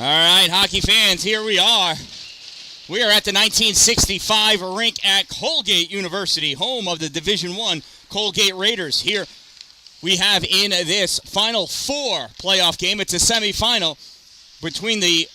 All right, hockey fans, here we are. We are at the 1965 rink at Colgate University, home of the Division I Colgate Raiders. Here we have in this Final Four playoff game. It's a semifinal between the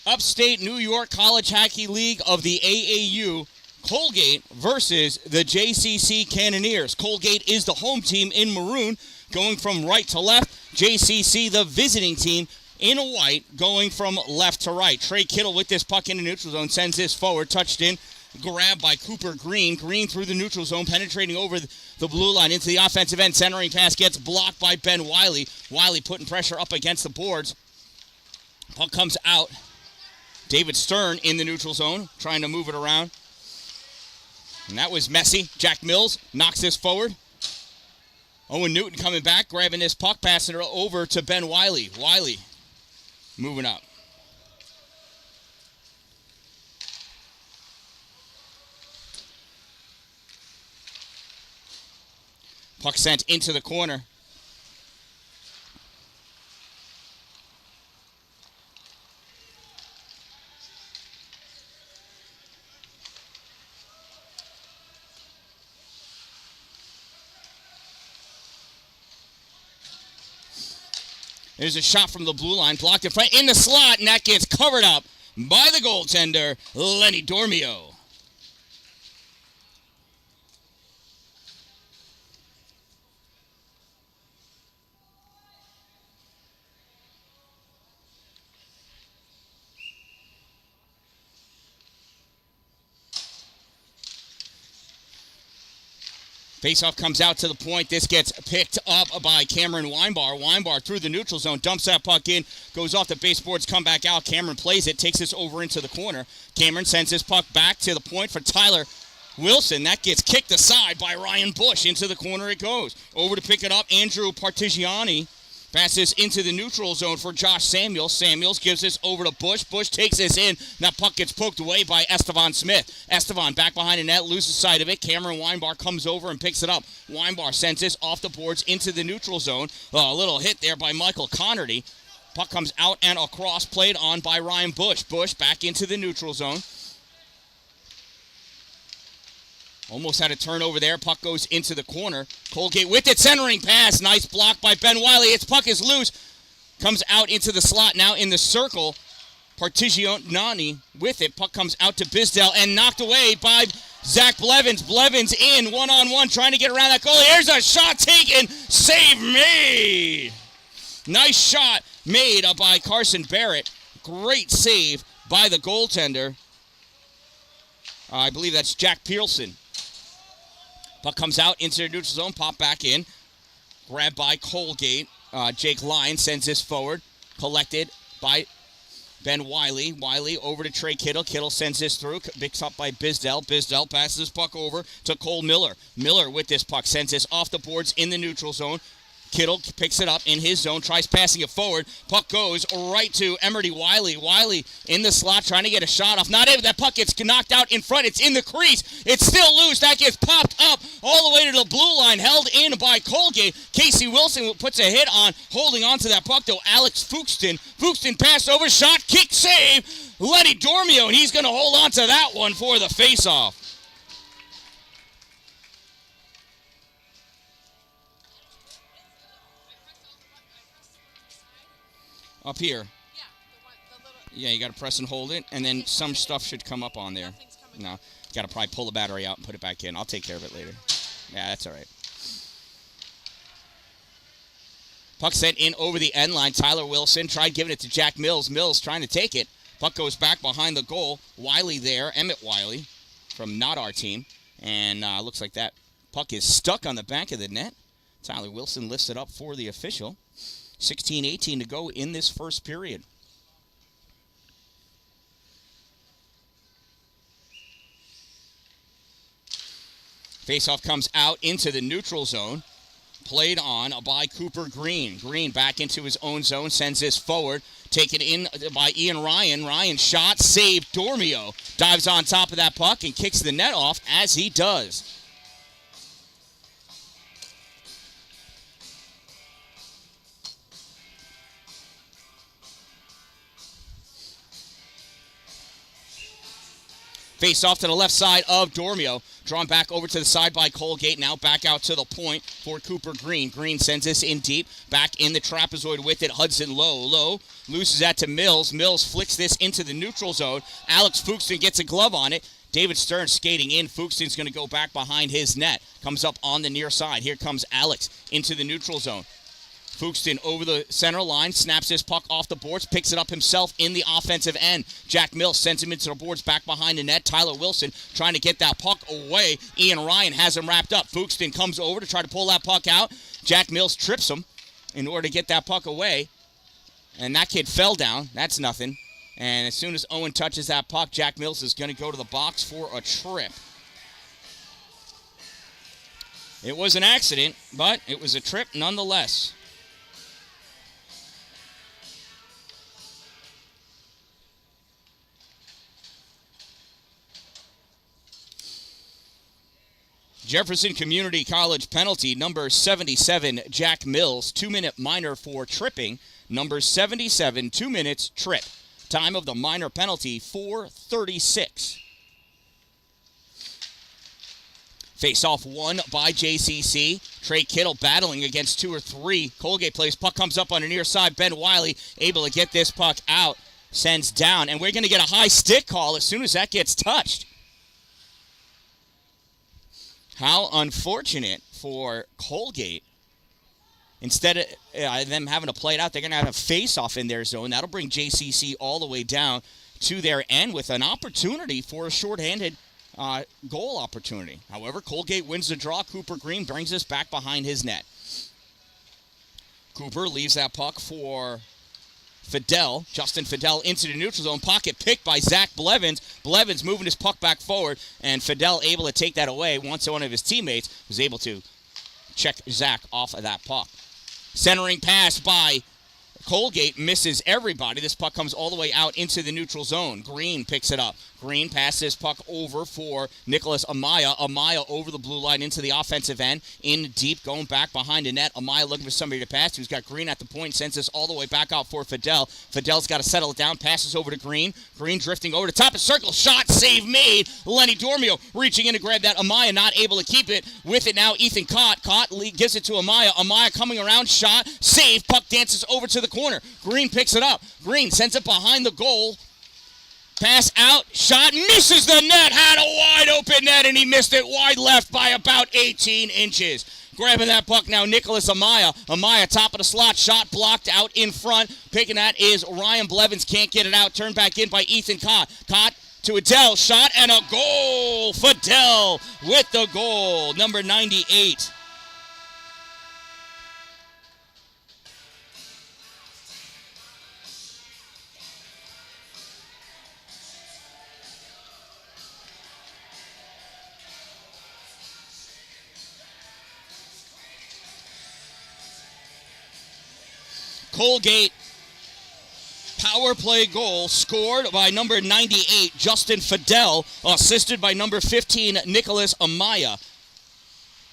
Upstate New York College Hockey League of the AAU, Colgate, versus the JCC Cannoneers. Colgate is the home team in maroon, going from right to left. JCC, the visiting team, in white, going from left to right. Trey Kittle with this puck in the neutral zone, sends this forward, touched in, grabbed by Cooper Green. Green through the neutral zone, penetrating over the blue line into the offensive end. Centering pass gets blocked by Ben Wiley. Wiley putting pressure up against the boards. Puck comes out. David Stern in the neutral zone, trying to move it around. And that was messy. Jack Mills knocks this forward. Owen Newton coming back, grabbing this puck, passing it over to Ben Wiley. Wiley moving up. Puck sent into the corner. There's a shot from the blue line, blocked in front, in the slot, and that gets covered up by the goaltender, Lenny Dormio. Faceoff comes out to the point. This gets picked up by Cameron Weinbar. Weinbar through the neutral zone, dumps that puck in, goes off the baseboards, come back out. Cameron plays it, takes this over into the corner. Cameron sends this puck back to the point for Tyler Wilson. That gets kicked aside by Ryan Bush. Into the corner it goes. Over to pick it up, Andrew Partigiani. Passes into the neutral zone for Josh Samuels. Samuels gives this over to Bush. Bush takes this in. That puck gets poked away by Estevan Smith. Estevan back behind the net, loses sight of it. Cameron Weinbar comes over and picks it up. Weinbar sends this off the boards into the neutral zone. A little hit there by Michael Connerty. Puck comes out and across, played on by Ryan Bush. Bush back into the neutral zone. Almost had a turnover there. Puck goes into the corner. Colgate with it. Centering pass. Nice block by Ben Wiley. Its puck is loose. Comes out into the slot. Now in the circle. Partigiani with it. Puck comes out to Bisdell and knocked away by Zach Blevins. Blevins in one-on-one trying to get around that goal. Here's a shot taken. Save made. Nice shot made by Carson Barrett. Great save by the goaltender. I believe that's Jack Pearson. Puck comes out into the neutral zone, pop back in. Grabbed by Colgate. Jake Lyon sends this forward. Collected by Ben Wiley. Wiley over to Trey Kittle. Kittle sends this through. Picks up by Bisdell. Bisdell passes this puck over to Cole Miller. Miller with this puck sends this off the boards in the neutral zone. Kittle picks it up in his zone, tries passing it forward. Puck goes right to Emerdy Wiley. Wiley in the slot trying to get a shot off. Not able. That puck gets knocked out in front. It's in the crease. It's still loose. That gets popped up all the way to the blue line, held in by Colgate. Casey Wilson puts a hit on, holding on to that puck, though. Alex Fuchston. Fuchston passed over, shot, kick, save. Lenny Dormio, and he's going to hold on to that one for the faceoff. Up here. Yeah, you got to press and hold it, and then some stuff should come up on there. No, got to probably pull the battery out and put it back in. I'll take care of it later. Yeah, that's all right. Puck sent in over the end line. Tyler Wilson tried giving it to Jack Mills. Mills trying to take it. Puck goes back behind the goal. Wiley there, Emmett Wiley from not our team. And looks like that puck is stuck on the back of the net. Tyler Wilson lifts it up for the official. 16-18 to go in this first period. Faceoff comes out into the neutral zone. Played on by Cooper Green. Green back into his own zone, sends this forward. Taken in by Ian Ryan. Ryan shot, saved. Dormio dives on top of that puck and kicks the net off as he does. Face off to the left side of Dormio. Drawn back over to the side by Colgate. Now back out to the point for Cooper Green. Green sends this in deep. Back in the trapezoid with it. Hudson low. Loses that to Mills. Mills flicks this into the neutral zone. Alex Fuchston gets a glove on it. David Stern skating in. Fuchston's going to go back behind his net. Comes up on the near side. Here comes Alex into the neutral zone. Fuchston over the center line, snaps this puck off the boards, picks it up himself in the offensive end. Jack Mills sends him into the boards back behind the net. Tyler Wilson trying to get that puck away. Ian Ryan has him wrapped up. Fuchston comes over to try to pull that puck out. Jack Mills trips him in order to get that puck away. And that kid fell down. That's nothing. And as soon as Owen touches that puck, Jack Mills is going to go to the box for a trip. It was an accident, but it was a trip nonetheless. Jefferson Community College penalty, number 77, Jack Mills, 2-minute minor for tripping. Number 77, 2 minutes, trip. Time of the minor penalty, 4:36. Face-off won by JCC. Trey Kittle battling against 2 or 3 Colgate plays. Puck comes up on the near side. Ben Wiley able to get this puck out. Sends down. And we're going to get a high stick call as soon as that gets touched. How unfortunate for Colgate. Instead of them having to play it out, they're going to have a face-off in their zone. That'll bring JCC all the way down to their end with an opportunity for a shorthanded goal opportunity. However, Colgate wins the draw. Cooper Green brings us back behind his net. Cooper leaves that puck for Fidel, Justin Fidel into the neutral zone. Pocket picked by Zach Blevins. Blevins moving his puck back forward, and Fidel able to take that away once one of his teammates was able to check Zach off of that puck. Centering pass by Colgate misses everybody. This puck comes all the way out into the neutral zone. Green picks it up. Green passes puck over for Nicholas Amaya. Amaya over the blue line into the offensive end. In deep, going back behind the net. Amaya looking for somebody to pass. Who's got Green at the point. Sends this all the way back out for Fidel. Fidel's got to settle it down. Passes over to Green. Green drifting over the top of circle. Shot, save made. Lenny Dormio reaching in to grab that. Amaya not able to keep it. With it now, Ethan Cott. Cott gives it to Amaya. Amaya coming around. Shot, save. Puck dances over to the corner. Green picks it up. Green sends it behind the goal. Pass out, shot, misses the net, had a wide open net, and he missed it wide left by about 18 inches. Grabbing that puck now, Nicholas Amaya. Amaya, top of the slot, shot blocked out in front. Picking that is Ryan Blevins, can't get it out. Turned back in by Ethan Cott. Cott to Adele, shot, and a goal. Fidel with the goal, number 98. Colgate power play goal scored by number 98, Justin Fidel, assisted by number 15, Nicholas Amaya.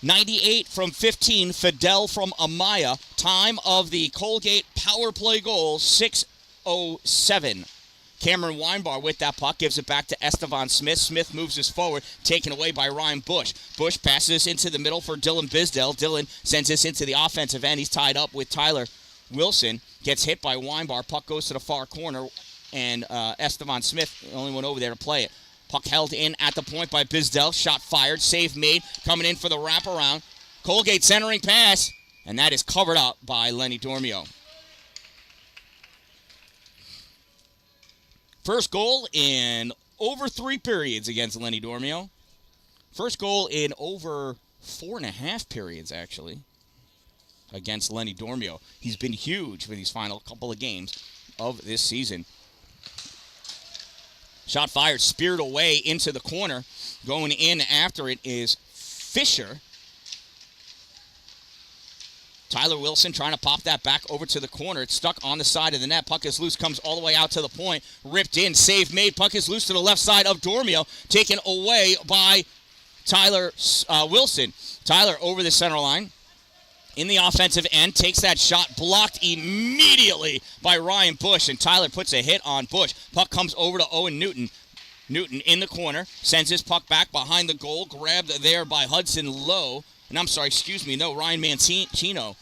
98 from 15, Fidel from Amaya. Time of the Colgate power play goal, 6:07. Cameron Weinbar with that puck, gives it back to Estevan Smith. Smith moves this forward, taken away by Ryan Bush. Bush passes into the middle for Dylan Bisdell. Dylan sends this into the offensive end. He's tied up with Tyler Wilson, gets hit by Weinbar. Puck goes to the far corner, and Estevan Smith, the only one over there to play it. Puck held in at the point by Bisdell. Shot fired, save made, coming in for the wraparound. Colgate centering pass, and that is covered up by Lenny Dormio. First goal in over 3 periods against Lenny Dormio. First goal in over 4.5 periods, actually, against Lenny Dormio. He's been huge for these final couple of games of this season. Shot fired, speared away into the corner. Going in after it is Fisher. Tyler Wilson trying to pop that back over to the corner. It's stuck on the side of the net. Puck is loose, comes all the way out to the point. Ripped in, save made. Puck is loose to the left side of Dormio. Taken away by Tyler Wilson. Tyler over the center line. In the offensive end, takes that shot, blocked immediately by Ryan Bush, and Tyler puts a hit on Bush. Puck comes over to Owen Newton. Newton in the corner, sends his puck back behind the goal, grabbed there by Hudson Lowe. And Ryan Mancino.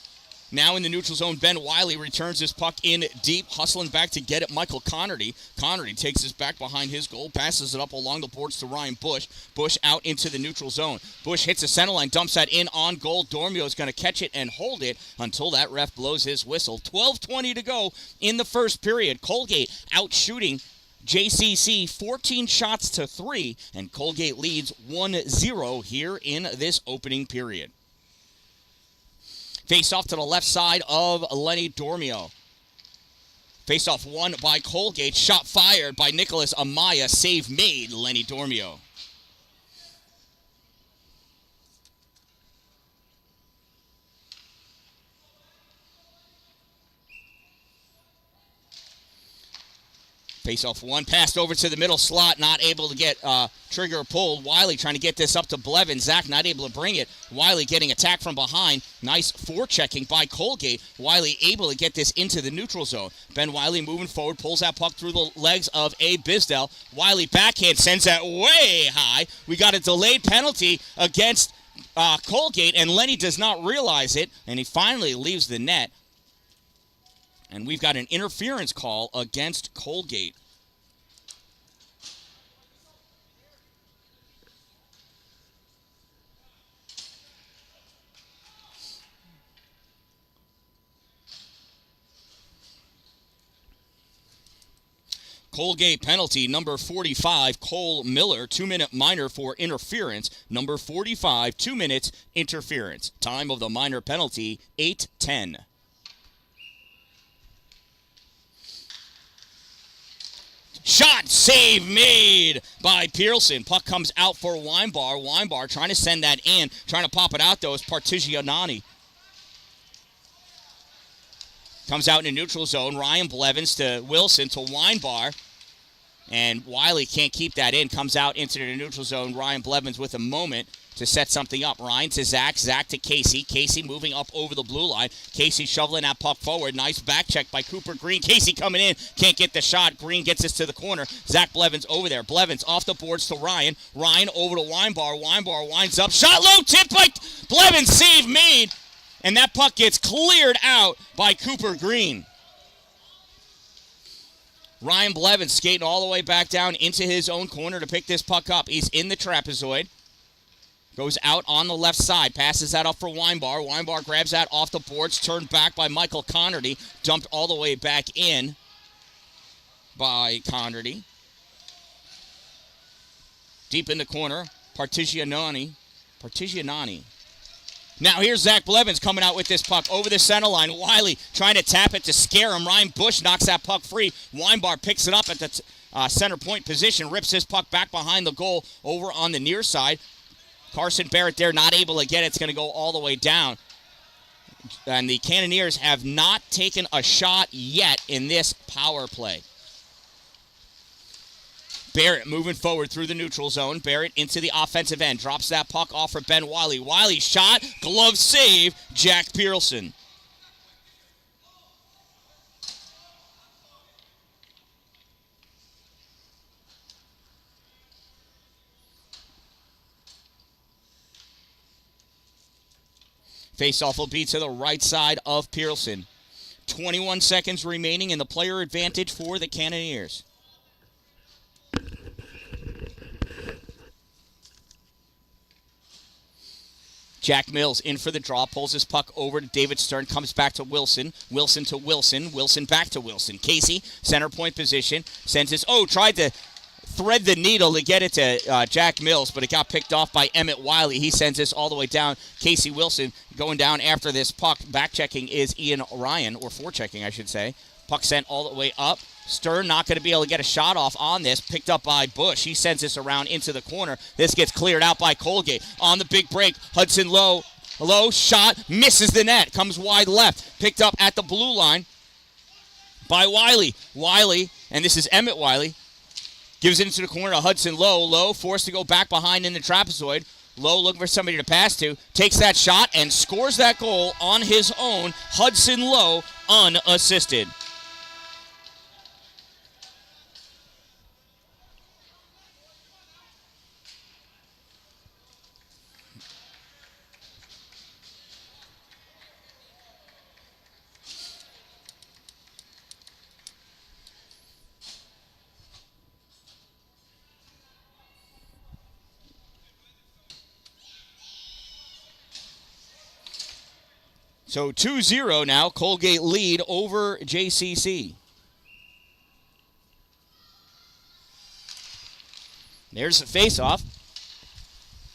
Now in the neutral zone, Ben Wiley returns his puck in deep, hustling back to get it. Michael Connerty. Connerty takes his back behind his goal, passes it up along the boards to Ryan Bush. Bush out into the neutral zone. Bush hits the center line, dumps that in on goal. Dormio is going to catch it and hold it until that ref blows his whistle. 12:20 to go in the first period. Colgate out shooting JCC 14 shots to 3, and Colgate leads 1-0 here in this opening period. Face off to the left side of Lenny Dormio. Face off won by Colgate. Shot fired by Nicholas Amaya. Save made, Lenny Dormio. Face-off one, passed over to the middle slot, not able to get trigger pulled. Wiley trying to get this up to Blevins. Zach not able to bring it. Wiley getting attacked from behind. Nice forechecking by Colgate. Wiley able to get this into the neutral zone. Ben Wiley moving forward, pulls that puck through the legs of Abe Bisdell. Wiley backhand sends that way high. We got a delayed penalty against Colgate, and Lenny does not realize it, and he finally leaves the net. And we've got an interference call against Colgate. Colgate penalty, number 45, Cole Miller, 2-minute minor for interference. Number 45, 2 minutes interference. Time of the minor penalty, 8:10. Shot, save made by Pearson. Puck comes out for Weinbar. Weinbar trying to send that in. Trying to pop it out, though, is Partigianani. Comes out in the neutral zone. Ryan Blevins to Wilson to Weinbar. And Wiley can't keep that in. Comes out into the neutral zone. Ryan Blevins with a moment to set something up. Ryan to Zach. Zach to Casey. Casey moving up over the blue line. Casey shoveling that puck forward. Nice back check by Cooper Green. Casey coming in. Can't get the shot. Green gets us to the corner. Zach Blevins over there. Blevins off the boards to Ryan. Ryan over to Weinbar. Weinbar winds up. Shot low. Tipped by Blevins. Save made. And that puck gets cleared out by Cooper Green. Ryan Blevins skating all the way back down into his own corner to pick this puck up. He's in the trapezoid. Goes out on the left side. Passes that up for Weinbar. Weinbar grabs that off the boards. Turned back by Michael Connerty. Dumped all the way back in by Connerty. Deep in the corner. Partigianani. Now here's Zach Blevins coming out with this puck over the center line. Wiley trying to tap it to scare him. Ryan Bush knocks that puck free. Weinbar picks it up at the center point position. Rips his puck back behind the goal over on the near side. Carson Barrett there not able to get it. It's going to go all the way down. And the Cannoneers have not taken a shot yet in this power play. Barrett moving forward through the neutral zone. Barrett into the offensive end. Drops that puck off for Ben Wiley. Wiley shot. Glove save. Jack Pearson. Faceoff will be to the right side of Pearson. 21 seconds remaining in the player advantage for the Cannoneers. Jack Mills in for the draw, pulls his puck over to David Stern, comes back to Wilson. Wilson to Wilson. Wilson back to Wilson. Casey, center point position, sends his, tried to thread the needle to get it to Jack Mills, but it got picked off by Emmett Wiley. He sends this all the way down. Casey Wilson going down after this puck. Back checking is Ian Ryan, or forechecking, I should say. Puck sent all the way up. Stern not going to be able to get a shot off on this. Picked up by Bush. He sends this around into the corner. This gets cleared out by Colgate. On the big break, Hudson Lowe. Low shot. Misses the net. Comes wide left. Picked up at the blue line by Wiley. Wiley, and this is Emmett Wiley, gives it into the corner to Hudson Lowe. Lowe forced to go back behind in the trapezoid. Lowe looking for somebody to pass to. Takes that shot and scores that goal on his own. Hudson Lowe unassisted. So 2-0 now. Colgate lead over JCC. There's the face-off.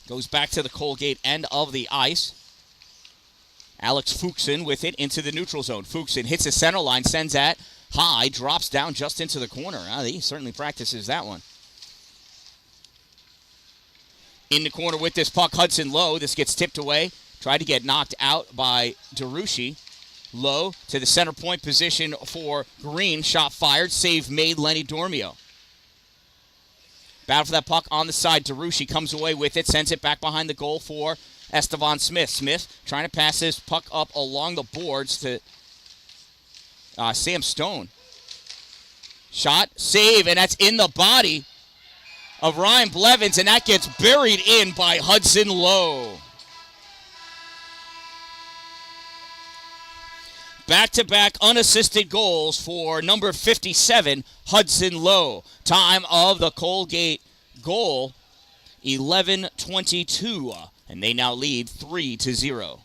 Goes back to the Colgate end of the ice. Alex Fuchsen with it into the neutral zone. Fuchsen hits the center line, sends that high, drops down just into the corner. He certainly practices that one. In the corner with this puck, Hudson Lowe. This gets tipped away. Tried to get knocked out by DeRushi. Lowe to the center point position for Green. Shot fired. Save made, Lenny Dormio. Battle for that puck on the side. DeRushi comes away with it. Sends it back behind the goal for Estevan Smith. Smith trying to pass this puck up along the boards to Sam Stone. Shot, save, and that's in the body of Ryan Blevins, and that gets buried in by Hudson Lowe. Back-to-back unassisted goals for number 57, Hudson Lowe. Time of the Colgate goal, 11:22, and they now lead 3-0.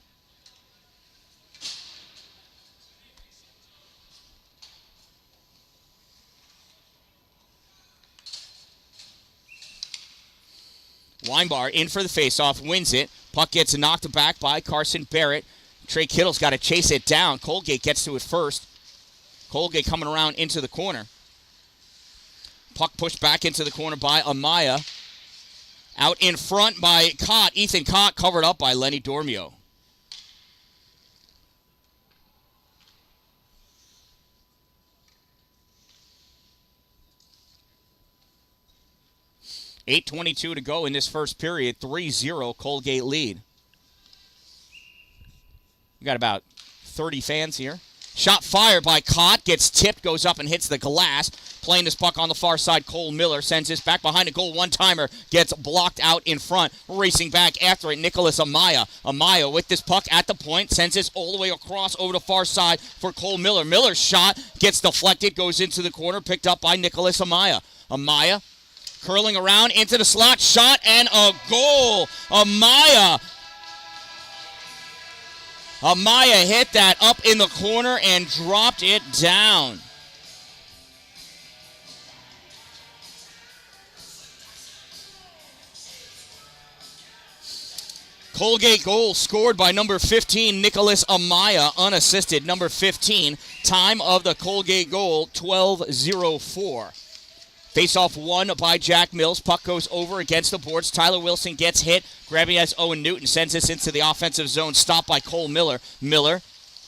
Weinbar in for the faceoff, wins it. Puck gets knocked back by Carson Barrett. Trey Kittle's got to chase it down. Colgate gets to it first. Colgate coming around into the corner. Puck pushed back into the corner by Amaya. Out in front by Cott. Ethan Cott covered up by Lenny Dormio. $8:22 to go in this first period. 3-0 Colgate lead. We got about 30 fans here. Shot fired by Cott. Gets tipped, goes up and hits the glass. Playing this puck on the far side, Cole Miller sends this back behind the goal. One-timer gets blocked out in front. Racing back after it, Nicholas Amaya. Amaya with this puck at the point. Sends this all the way across over the far side for Cole Miller. Miller's shot gets deflected, goes into the corner. Picked up by Nicholas Amaya. Amaya curling around into the slot. Shot and a goal. Amaya hit that up in the corner and dropped it down. Colgate goal scored by number 15, Nicholas Amaya, unassisted. Number 15, time of the Colgate goal, 12:04. Face-off won by Jack Mills. Puck goes over against the boards. Tyler Wilson gets hit. Grabbing as Owen Newton sends this into the offensive zone. Stopped by Cole Miller. Miller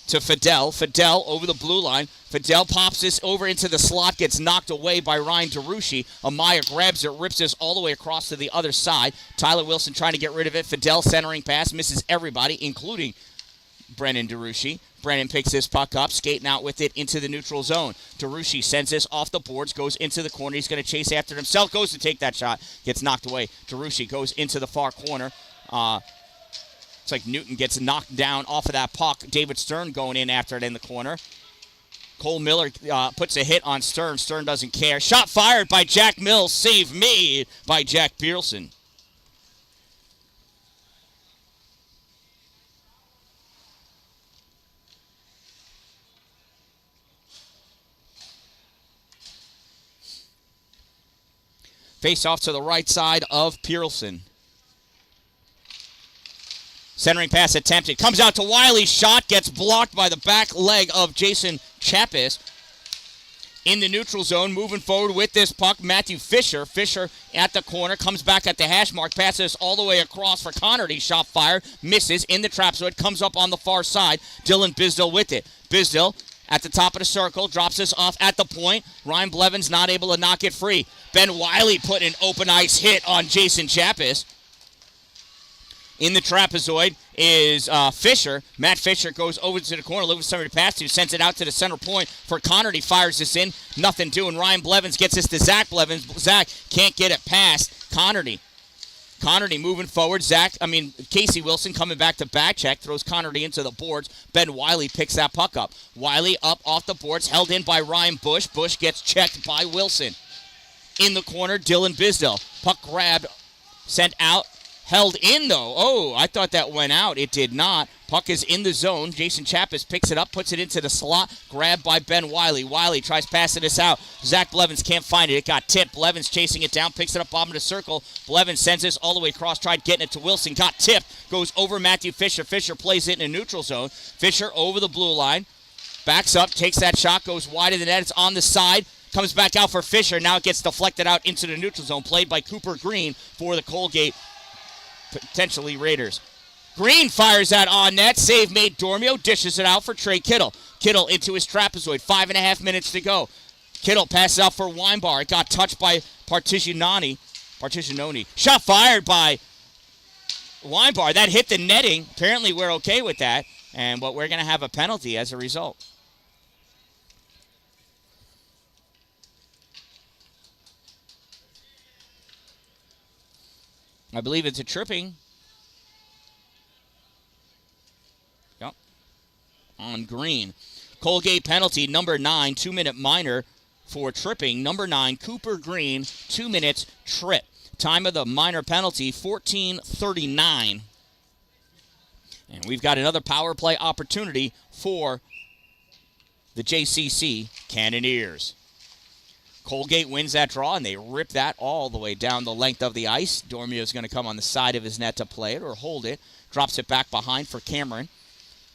to Fidel. Fidel over the blue line. Fidel pops this over into the slot. Gets knocked away by Ryan DeRushi. Amaya grabs it. Rips this all the way across to the other side. Tyler Wilson trying to get rid of it. Fidel centering pass. Misses everybody, including Brennan DeRushi. Brennan picks this puck up, skating out with it into the neutral zone. DeRushi sends this off the boards, goes into the corner. He's going to chase after it himself, goes to take that shot, gets knocked away. DeRushi goes into the far corner. It's like Newton gets knocked down off of that puck. David Stern going in after it in the corner. Cole Miller puts a hit on Stern. Stern doesn't care. Shot fired by Jack Mills. Save made by Jack Pearson. Face off to the right side of Pearson. Centering pass attempted. Comes out to Wiley. Shot gets blocked by the back leg of Jason Chappis. In the neutral zone, moving forward with this puck, Matthew Fisher. Fisher at the corner, comes back at the hash mark, passes all the way across for Connerty. Shot fired, misses in the trap, so it comes up on the far side. Dylan Bisdell with it. Bisdell at the top of the circle, drops this off at the point. Ryan Blevins not able to knock it free. Ben Wiley put an open ice hit on Jason Chappis. In the trapezoid is Fisher. Matt Fisher goes over to the corner, looking for somebody to pass to, sends it out to the center point for Connerty, fires this in. Nothing doing. Ryan Blevins gets this to Zach Blevins. Zach can't get it past Connerty. Connerty moving forward. Casey Wilson coming back to back check, throws Connerty into the boards. Ben Wiley picks that puck up. Wiley up off the boards, held in by Ryan Bush. Bush gets checked by Wilson. In the corner, Dylan Bisdell. Puck grabbed, sent out, Held in, though. Oh, I thought that went out. It did not. Puck is in the zone. Jason Chappis picks it up, puts it into the slot. Grabbed by Ben Wiley. Wiley tries passing this out. Zach Blevins can't find it. It got tipped. Blevins chasing it down, picks it up bottom of the circle. Blevins sends this all the way across, tried getting it to Wilson. Got tipped. Goes over Matthew Fisher. Fisher plays it in a neutral zone. Fisher over the blue line. Backs up, takes that shot, goes wide of the net. It's on the side. Comes back out for Fisher. Now it gets deflected out into the neutral zone. Played by Cooper Green for the Colgate, potentially Raiders. Green fires that on net. Save made. Dormio dishes it out for Trey Kittle. Kittle into his trapezoid. 5.5 minutes to go. Kittle passes out for Weinbar. It got touched by Partigianoni. Shot fired by Weinbar. That hit the netting. Apparently we're okay with that. But we're going to have a penalty as a result. I believe it's a tripping. Yep. On Green. Colgate penalty, number 9, 2-minute minor for tripping. Number 9, Cooper Green, 2 minutes trip. Time of the minor penalty, 14:39. And we've got another power play opportunity for the JCC Cannoneers. Colgate wins that draw, and they rip that all the way down the length of the ice. Dormio's going to come on the side of his net to play it or hold it. Drops it back behind for Cameron.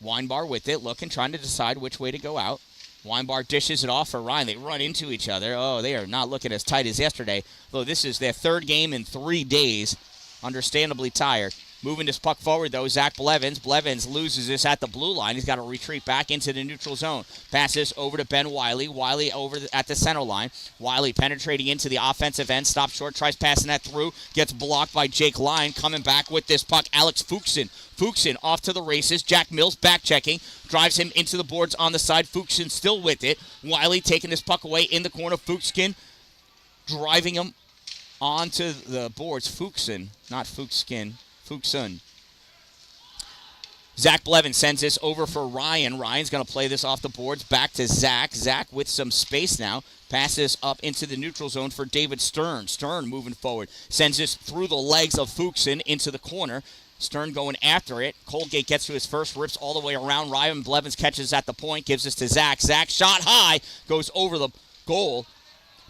Weinbar with it, looking, trying to decide which way to go out. Weinbar dishes it off for Ryan. They run into each other. Oh, they are not looking as tight as yesterday. Though this is their third game in 3 days. Understandably tired. Moving this puck forward, though, Zach Blevins. Blevins loses this at the blue line. He's got to retreat back into the neutral zone. Passes over to Ben Wiley. Wiley over at the center line. Wiley penetrating into the offensive end. Stops short, tries passing that through. Gets blocked by Jake Lyon. Coming back with this puck, Alex Fuchsen. Fuchsen off to the races. Jack Mills back checking. Drives him into the boards on the side. Fuchsen still with it. Wiley taking this puck away in the corner. Fuchsen driving him onto the boards. Fuchsen, not Fuchskin. Fuchsen. Zach Blevins sends this over for Ryan. Ryan's going to play this off the boards. Back to Zach. Zach with some space now. Passes up into the neutral zone for David Stern. Stern moving forward. Sends this through the legs of Fuchsen into the corner. Stern going after it. Colgate gets to his first, rips all the way around. Ryan Blevins catches at the point, gives this to Zach. Zach shot high, goes over the goal.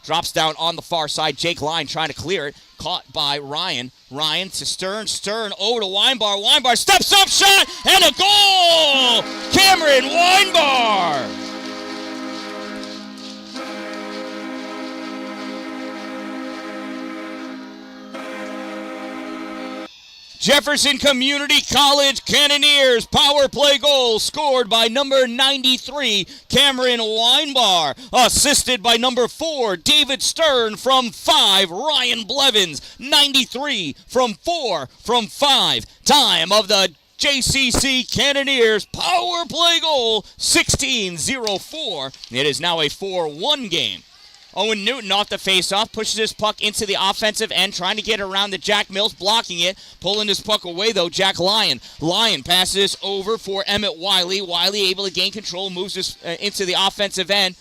Drops down on the far side. Jake Lyon trying to clear it. Caught by Ryan. Ryan to Stern. Stern over to Weinbar. Weinbar steps up, shot, and a goal! Cameron Weinbar! Jefferson Community College Cannoneers power play goal scored by number 93, Cameron Weinbar. Assisted by number 4, David Stern from 5, Ryan Blevins. 93 from 4 from 5. Time of the JCC Cannoneers power play goal, 16:04. It is now a 4-1 game. Owen Newton off the faceoff, pushes his puck into the offensive end, trying to get around the Jack Mills, blocking it. Pulling his puck away, though, Jack Lyon. Lyon passes over for Emmett Wiley. Wiley able to gain control, moves this into the offensive end.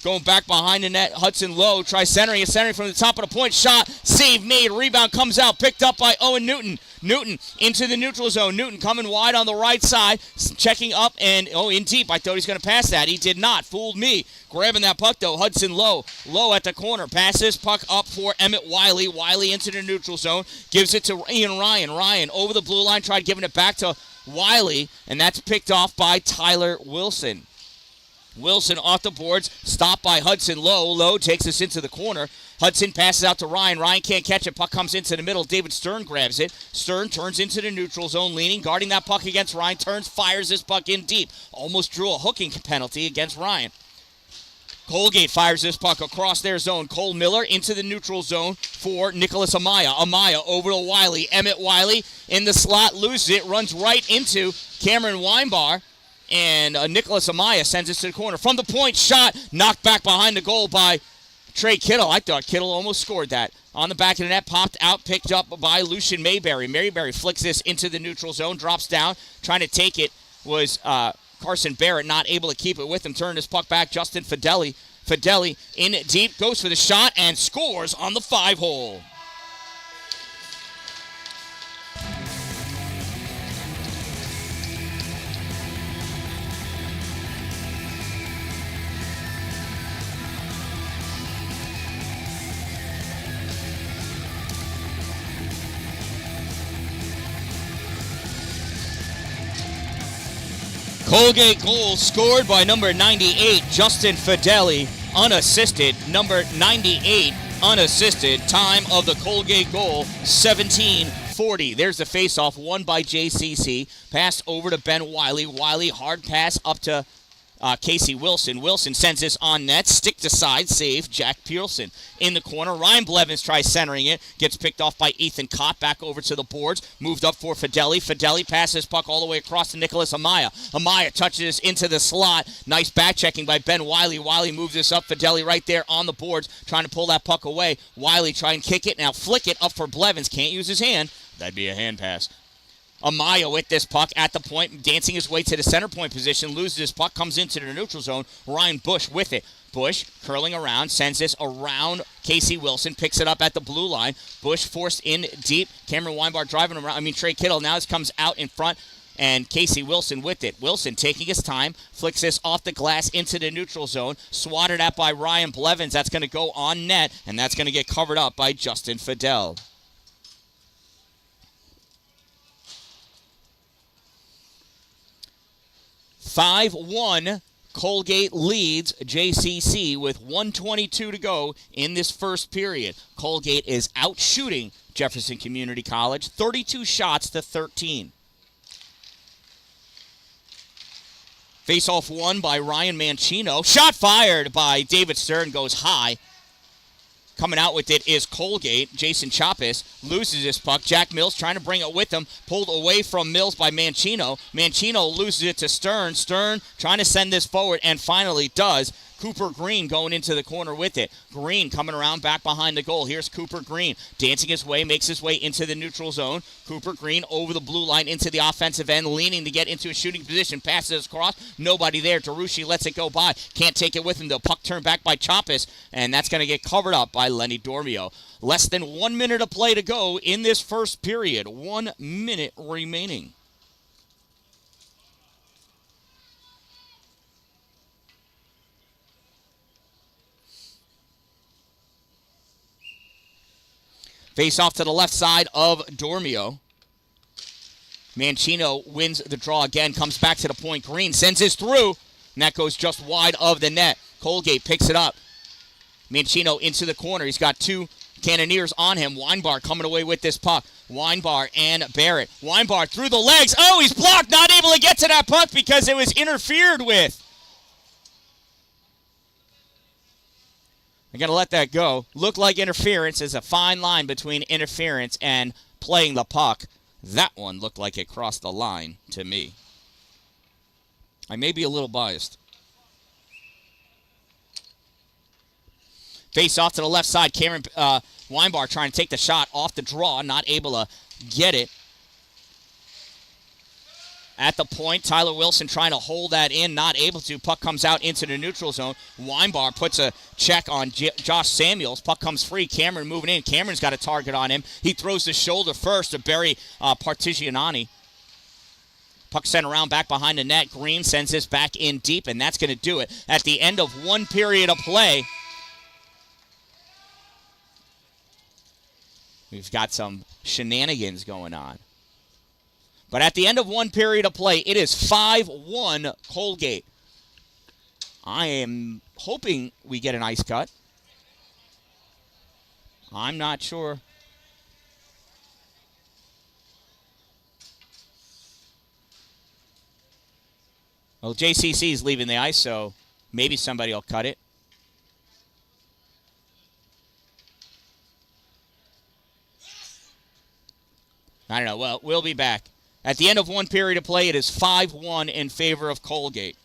Going back behind the net, Hudson Lowe tries centering. It's centering from the top of the point. Shot, save made, rebound comes out, picked up by Owen Newton. Newton into the neutral zone. Newton coming wide on the right side, checking up and, in deep. I thought he was going to pass that. He did not. Fooled me. Grabbing that puck, though, Hudson Lowe. Lowe at the corner. Passes puck up for Emmett Wiley. Wiley into the neutral zone. Gives it to Ian Ryan. Ryan over the blue line. Tried giving it back to Wiley, and that's picked off by Tyler Wilson. Wilson off the boards, stopped by Hudson Lowe. Lowe takes us into the corner. Hudson passes out to Ryan. Ryan can't catch it. Puck comes into the middle. David Stern grabs it. Stern turns into the neutral zone, leaning, guarding that puck against Ryan. Turns, fires this puck in deep. Almost drew a hooking penalty against Ryan. Colgate fires this puck across their zone. Cole Miller into the neutral zone for Nicholas Amaya. Amaya over to Wiley. Emmett Wiley in the slot, loses it, runs right into Cameron Weinbar. And Nicholas Amaya sends it to the corner. From the point, shot, knocked back behind the goal by Trey Kittle. I thought Kittle almost scored that. On the back of the net, popped out, picked up by Lucian Mayberry. Mayberry flicks this into the neutral zone, drops down. Trying to take it was Carson Barrett, not able to keep it with him. Turned his puck back, Justin Fideli. Fideli in deep, goes for the shot, and scores on the 5-hole. Colgate goal scored by number 98, Justin Fideli, unassisted. Number 98, unassisted. Time of the Colgate goal, 17:40. There's the faceoff, won by JCC. Pass over to Ben Wiley. Wiley, hard pass up to Casey Wilson. Wilson sends this on net. Stick to side. Save. Jack Pearson in the corner. Ryan Blevins tries centering it. Gets picked off by Ethan Cott. Back over to the boards. Moved up for Fideli. Fideli passes puck all the way across to Nicholas Amaya. Amaya touches into the slot. Nice back checking by Ben Wiley. Wiley moves this up. Fideli right there on the boards. Trying to pull that puck away. Wiley try and kick it. Now flick it up for Blevins. Can't use his hand. That'd be a hand pass. Amaya with this puck at the point, dancing his way to the center point position, loses this puck, comes into the neutral zone. Ryan Bush with it. Bush curling around, sends this around Casey Wilson, picks it up at the blue line. Bush forced in deep. Cameron Weinbart driving around. Trey Kittle now comes out in front, and Casey Wilson with it. Wilson taking his time, flicks this off the glass into the neutral zone, swatted at by Ryan Blevins. That's going to go on net, and that's going to get covered up by Justin Fidel. 5-1, Colgate leads JCC with 1:22 to go in this first period. Colgate is outshooting Jefferson Community College, 32 shots to 13. Face-off won by Ryan Mancino. Shot fired by David Stern, goes high. Coming out with it is Colgate. Jason Chapas loses this puck. Jack Mills trying to bring it with him. Pulled away from Mills by Mancino. Mancino loses it to Stern. Stern trying to send this forward and finally does. Cooper Green going into the corner with it. Green coming around back behind the goal. Here's Cooper Green dancing his way, makes his way into the neutral zone. Cooper Green over the blue line into the offensive end, leaning to get into a shooting position. Passes across. Nobody there. Darushi lets it go by. Can't take it with him. The puck turned back by Chapas, and that's going to get covered up by Lenny Dormio. Less than 1 minute of play to go in this first period. 1 minute remaining. Face off to the left side of Dormio. Mancino wins the draw again, comes back to the point. Green sends this through, and that goes just wide of the net. Colgate picks it up. Mancino into the corner. He's got two Cannoneers on him. Weinbar coming away with this puck. Weinbar and Barrett. Weinbar through the legs. Oh, he's blocked, not able to get to that puck because it was interfered with. I got to let that go. Looked like interference. Is a fine line between interference and playing the puck. That one looked like it crossed the line to me. I may be a little biased. Face off to the left side. Cameron Weinbar trying to take the shot off the draw. Not able to get it. At the point, Tyler Wilson trying to hold that in, not able to. Puck comes out into the neutral zone. Weinbar puts a check on Josh Samuels. Puck comes free. Cameron moving in. Cameron's got a target on him. He throws the shoulder first to Barry Partigianani. Puck sent around back behind the net. Green sends this back in deep, and that's going to do it. At the end of one period of play, we've got some shenanigans going on. But at the end of one period of play, it is 5-1 Colgate. I am hoping we get an ice cut. I'm not sure. Well, JCC is leaving the ice, so maybe somebody will cut it. I don't know. Well, we'll be back. At the end of one period of play, it is 5-1 in favor of Colgate.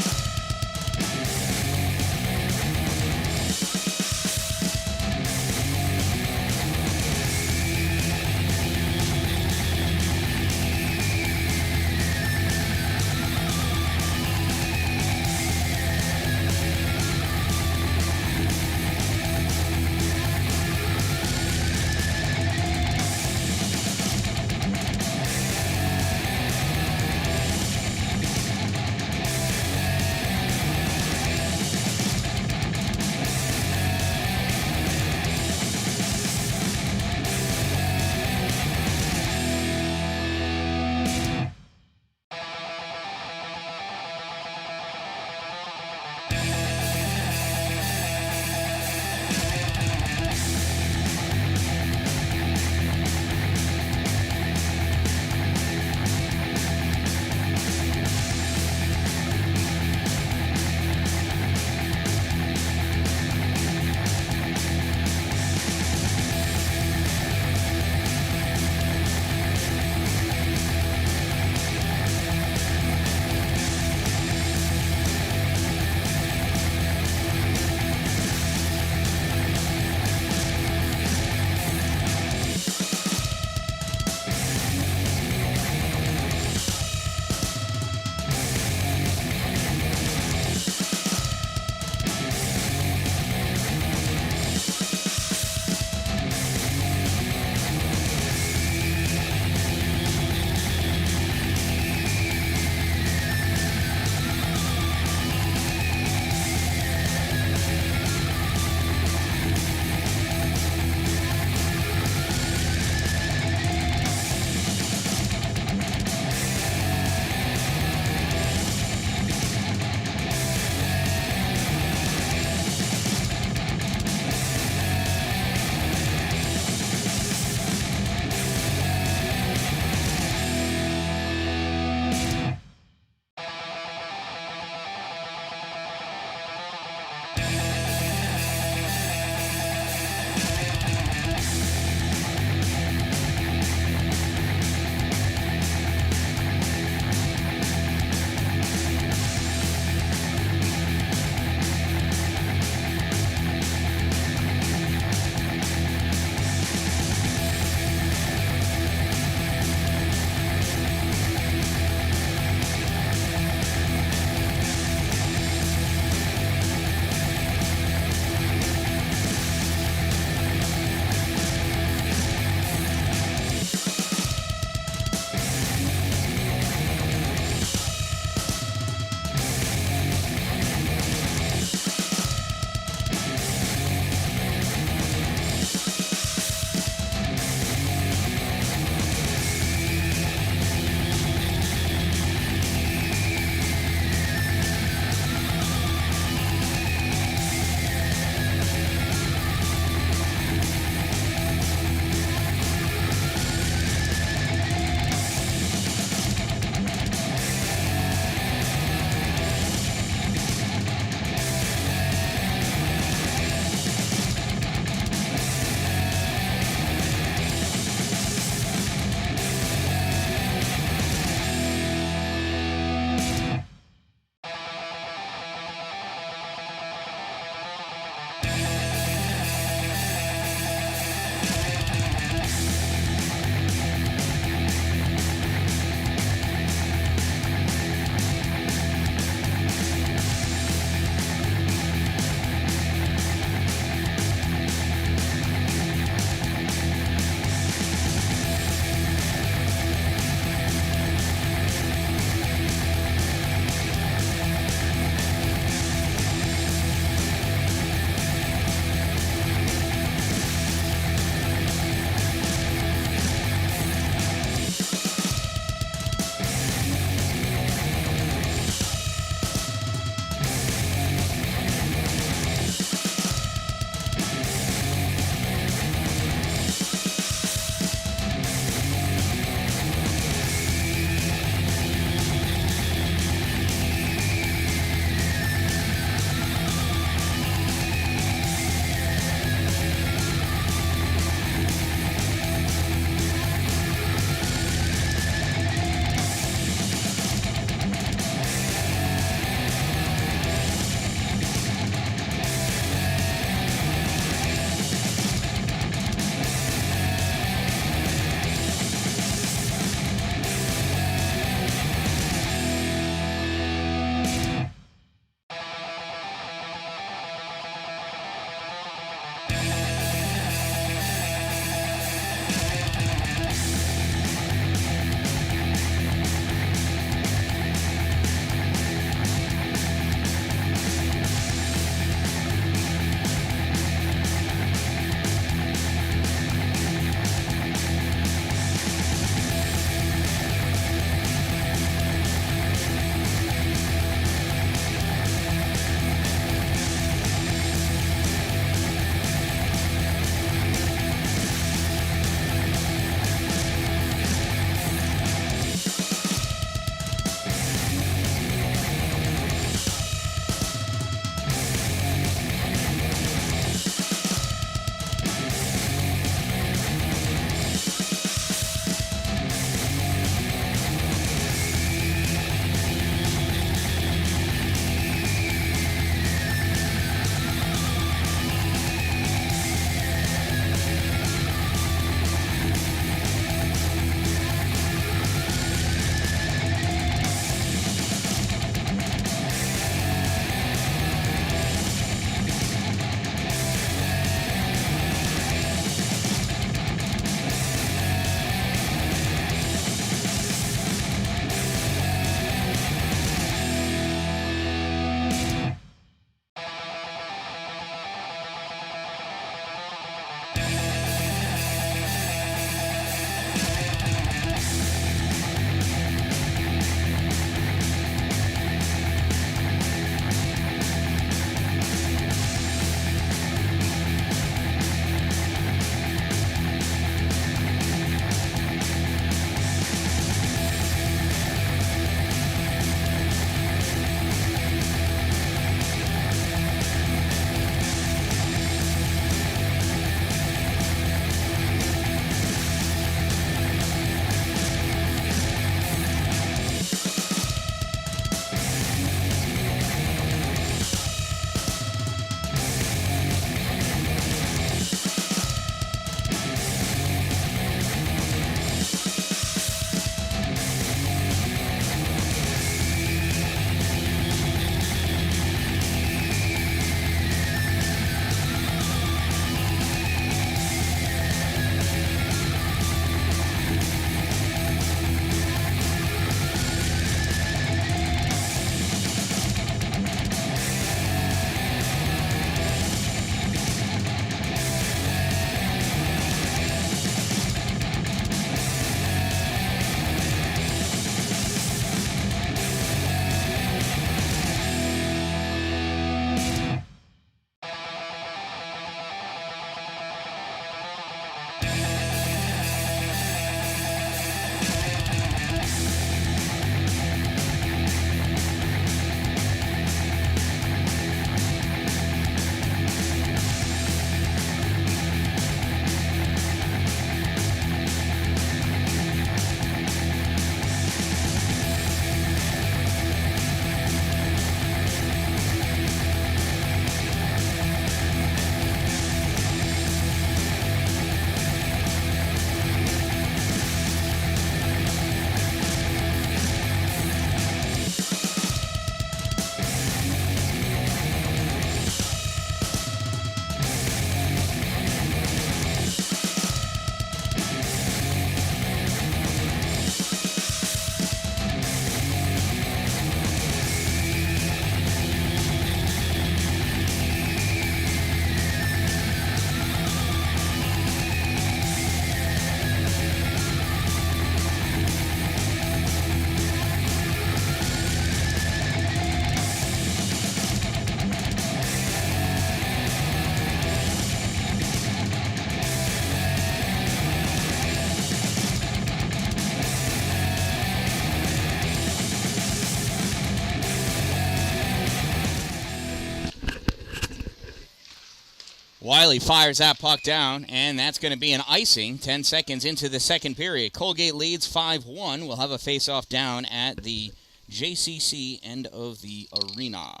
Wiley fires that puck down, and that's going to be an icing 10 seconds into the second period. Colgate leads 5-1. We'll have a face-off down at the JCC end of the arena.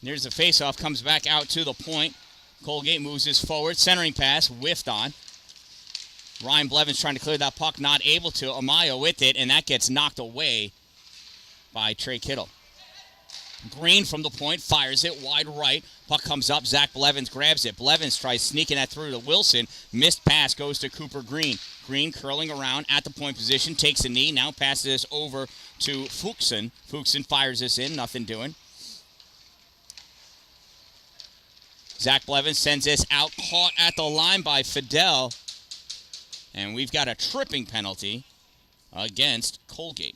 There's the face-off, comes back out to the point. Colgate moves this forward. Centering pass, whiffed on. Ryan Blevins trying to clear that puck, not able to. Amaya with it, and that gets knocked away by Trey Kittle. Green from the point, fires it wide right. Puck comes up, Zach Blevins grabs it. Blevins tries sneaking that through to Wilson. Missed pass goes to Cooper Green. Green curling around at the point position, takes a knee, now passes this over to Fuchsen. Fuchsen fires this in, nothing doing. Zach Blevins sends this out, caught at the line by Fidel. And we've got a tripping penalty against Colgate.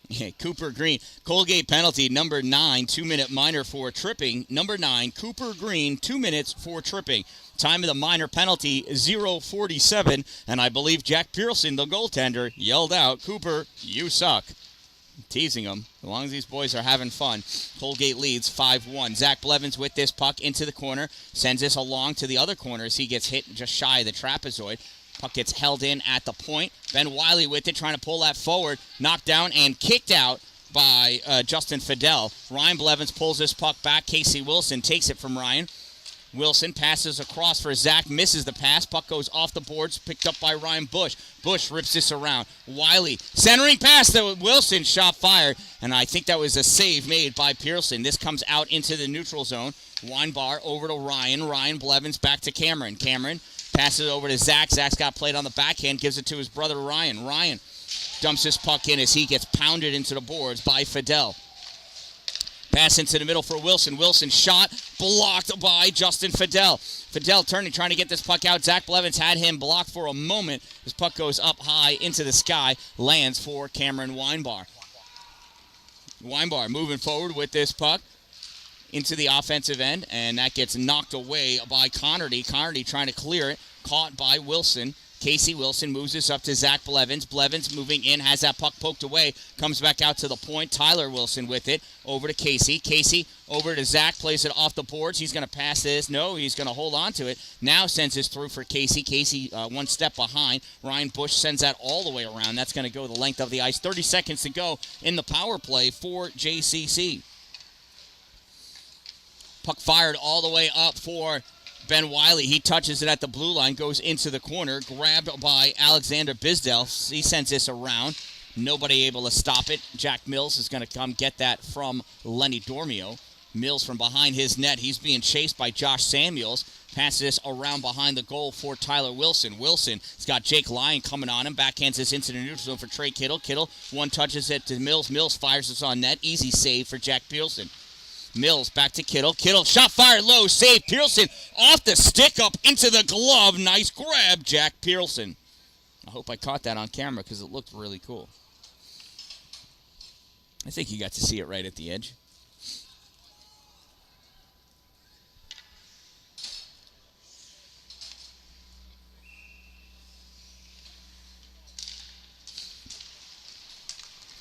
Yeah, Cooper Green. Colgate penalty, number 9, 2-minute minor for tripping. Number 9, Cooper Green, 2 minutes for tripping. Time of the minor penalty, 0:47. And I believe Jack Pearson, the goaltender, yelled out, "Cooper, you suck." Teasing him. As long as these boys are having fun. Colgate leads 5-1. Zach Blevins with this puck into the corner. Sends this along to the other corner as he gets hit just shy of the trapezoid. Puck gets held in at the point. Ben Wiley with it, trying to pull that forward. Knocked down and kicked out by Justin Fidel. Ryan Blevins pulls this puck back. Casey Wilson takes it from Ryan. Wilson passes across for Zach, misses the pass. Puck goes off the boards, picked up by Ryan Bush. Bush rips this around. Wiley, centering pass to Wilson, shot fired. And I think that was a save made by Pearson. This comes out into the neutral zone. Weinbar over to Ryan. Ryan Blevins back to Cameron. Cameron passes it over to Zach. Zach's got played on the backhand, gives it to his brother Ryan. Ryan dumps this puck in as he gets pounded into the boards by Fidel. Pass into the middle for Wilson. Wilson shot, blocked by Justin Fidel. Fidel turning, trying to get this puck out. Zach Blevins had him blocked for a moment. This puck goes up high into the sky, lands for Cameron Weinbar. Weinbar moving forward with this puck into the offensive end, and that gets knocked away by Connerty. Connerty trying to clear it, caught by Wilson. Casey Wilson moves this up to Zach Blevins. Blevins moving in, has that puck poked away, comes back out to the point. Tyler Wilson with it, over to Casey. Casey over to Zach, plays it off the boards. He's going to pass this. No, he's going to hold on to it. Now sends this through for Casey. Casey one step behind. Ryan Bush sends that all the way around. That's going to go the length of the ice. 30 seconds to go in the power play for JCC. Puck fired all the way up for Ben Wiley. He touches it at the blue line, goes into the corner, grabbed by Alexander Bisdell. He sends this around. Nobody able to stop it. Jack Mills is going to come get that from Lenny Dormio. Mills from behind his net. He's being chased by Josh Samuels. Passes this around behind the goal for Tyler Wilson. Wilson's got Jake Lyon coming on him. Backhands this into the neutral zone for Trey Kittle. Kittle one touches it to Mills. Mills fires this on net. Easy save for Jack Pearson. Mills back to Kittle. Kittle shot fired low. Save. Pearson off the stick up into the glove. Nice grab, Jack Pearson. I hope I caught that on camera because it looked really cool. I think you got to see it right at the edge.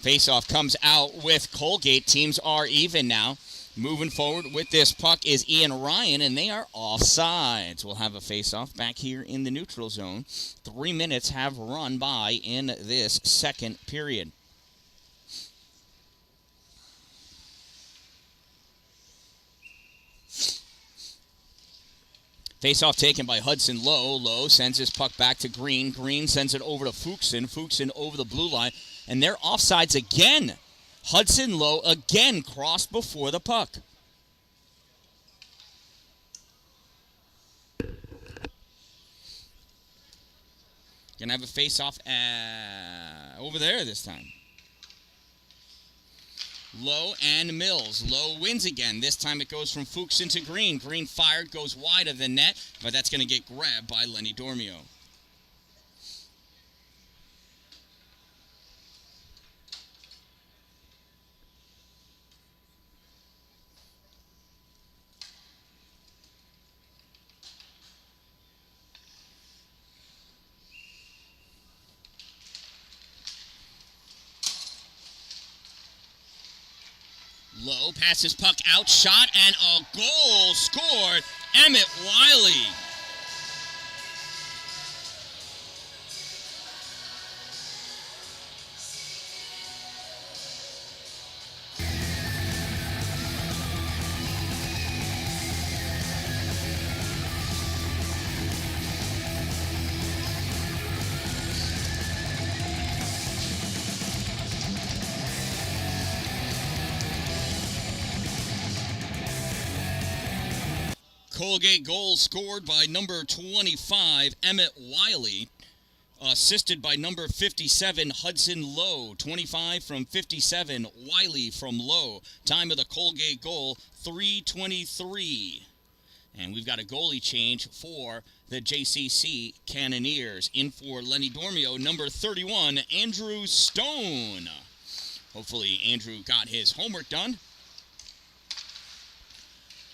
Faceoff comes out with Colgate. Teams are even now. Moving forward with this puck is Ian Ryan, and they are offsides. We'll have a faceoff back here in the neutral zone. 3 minutes have run by in this second period. Faceoff taken by Hudson Lowe. Lowe sends his puck back to Green. Green sends it over to Fuchsen. Fuchsen over the blue line, and they're offsides again. Hudson Lowe again crossed before the puck. Gonna have a face-off over there this time. Lowe and Mills. Lowe wins again. This time it goes from Fuchsen to Green. Green fired, goes wide of the net, but that's going to get grabbed by Lenny Dormio. Low passes puck out, shot, and a goal scored. Emmett Wiley. Colgate goal scored by number 25, Emmett Wiley. Assisted by number 57, Hudson Lowe. 25 from 57, Wiley from Lowe. Time of the Colgate goal, 3:23. And we've got a goalie change for the JCC Cannoneers. In for Lenny Dormio, number 31, Andrew Stone. Hopefully Andrew got his homework done.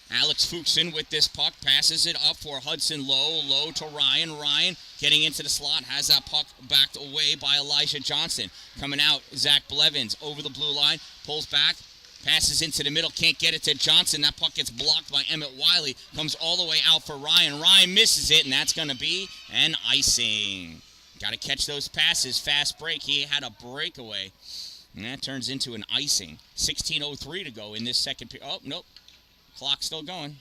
Alex Fuchsen with this puck, passes it up for Hudson Lowe. Lowe to Ryan. Ryan getting into the slot, has that puck backed away by Elijah Johnson. Coming out, Zach Blevins over the blue line, pulls back, passes into the middle, can't get it to Johnson. That puck gets blocked by Emmett Wiley, comes all the way out for Ryan. Ryan misses it, and that's going to be an icing. Got to catch those passes. Fast break. He had a breakaway, and that turns into an icing. 16:03 to go in this second period. Oh, nope. Clock's still going.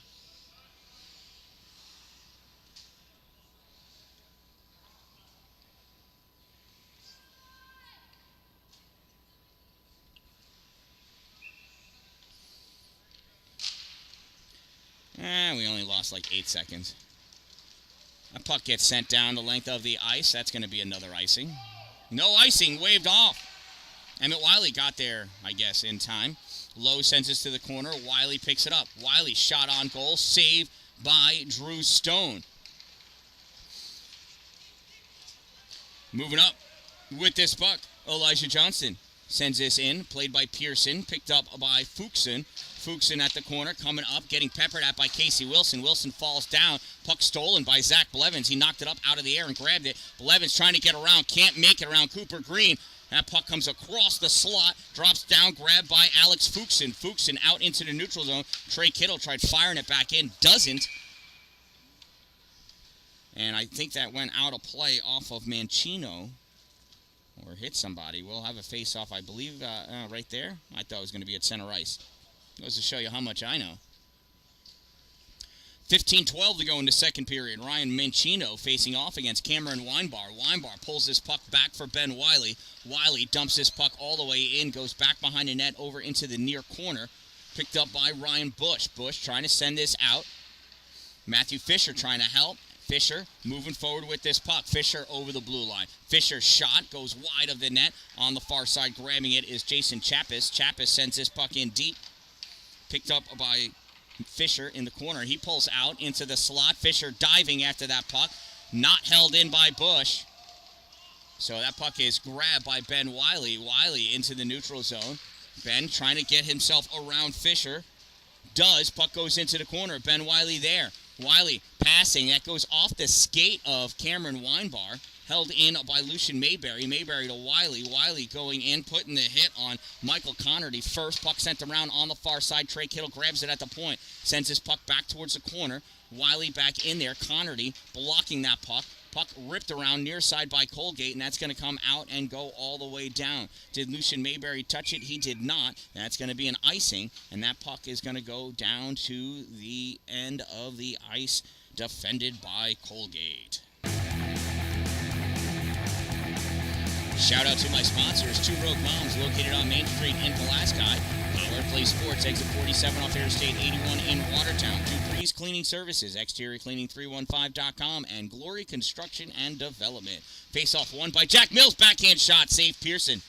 We only lost like 8 seconds. A puck gets sent down the length of the ice. That's going to be another icing. No icing, waved off. Emmett Wiley got there, I guess, in time. Lowe sends this to the corner. Wiley picks it up. Wiley shot on goal. Saved by Drew Stone. Moving up with this puck, Elijah Johnson sends this in. Played by Pearson. Picked up by Fuchsen. Fuchsen at the corner. Coming up. Getting peppered at by Casey Wilson. Wilson falls down. Puck stolen by Zach Blevins. He knocked it up out of the air and grabbed it. Blevins trying to get around. Can't make it around Cooper Green. That puck comes across the slot, drops down, grabbed by Alex Fuchsen. Fuchsen out into the neutral zone. Trey Kittle tried firing it back in, doesn't. And I think that went out of play off of Mancino, or hit somebody. We'll have a face-off, I believe, right there. I thought it was going to be at center ice. Goes to show you how much I know. 15:12 to go in the second period. Ryan Mancino facing off against Cameron Weinbar. Weinbar pulls this puck back for Ben Wiley. Wiley dumps this puck all the way in, goes back behind the net over into the near corner. Picked up by Ryan Bush. Bush trying to send this out. Matthew Fisher trying to help. Fisher moving forward with this puck. Fisher over the blue line. Fisher's shot goes wide of the net. On the far side, grabbing it is Jason Chappis. Chappis sends this puck in deep. Picked up by Fisher in the corner. He pulls out into the slot. Fisher diving after that puck. Not held in by Bush. So that puck is grabbed by Ben Wiley. Wiley into the neutral zone. Ben trying to get himself around Fisher. Does. Puck goes into the corner. Ben Wiley there. Wiley passing. That goes off the skate of Cameron Weinbar. Held in by Lucian Mayberry. Mayberry to Wiley. Wiley going in, putting the hit on Michael Connerty first. Puck sent around on the far side. Trey Kittle grabs it at the point. Sends his puck back towards the corner. Wiley back in there. Connerty blocking that puck. Puck ripped around near side by Colgate, and that's going to come out and go all the way down. Did Lucian Mayberry touch it? He did not. That's going to be an icing, and that puck is going to go down to the end of the ice, defended by Colgate. Shout out to my sponsors, Two Rogue Moms, located on Main Street in Pulaski. Power Play Sports, exit 47 off Interstate 81 in Watertown. Dupree's Cleaning Services, exteriorcleaning315.com, and Glory Construction and Development. Face-off won by Jack Mills, backhand shot, save Pearson.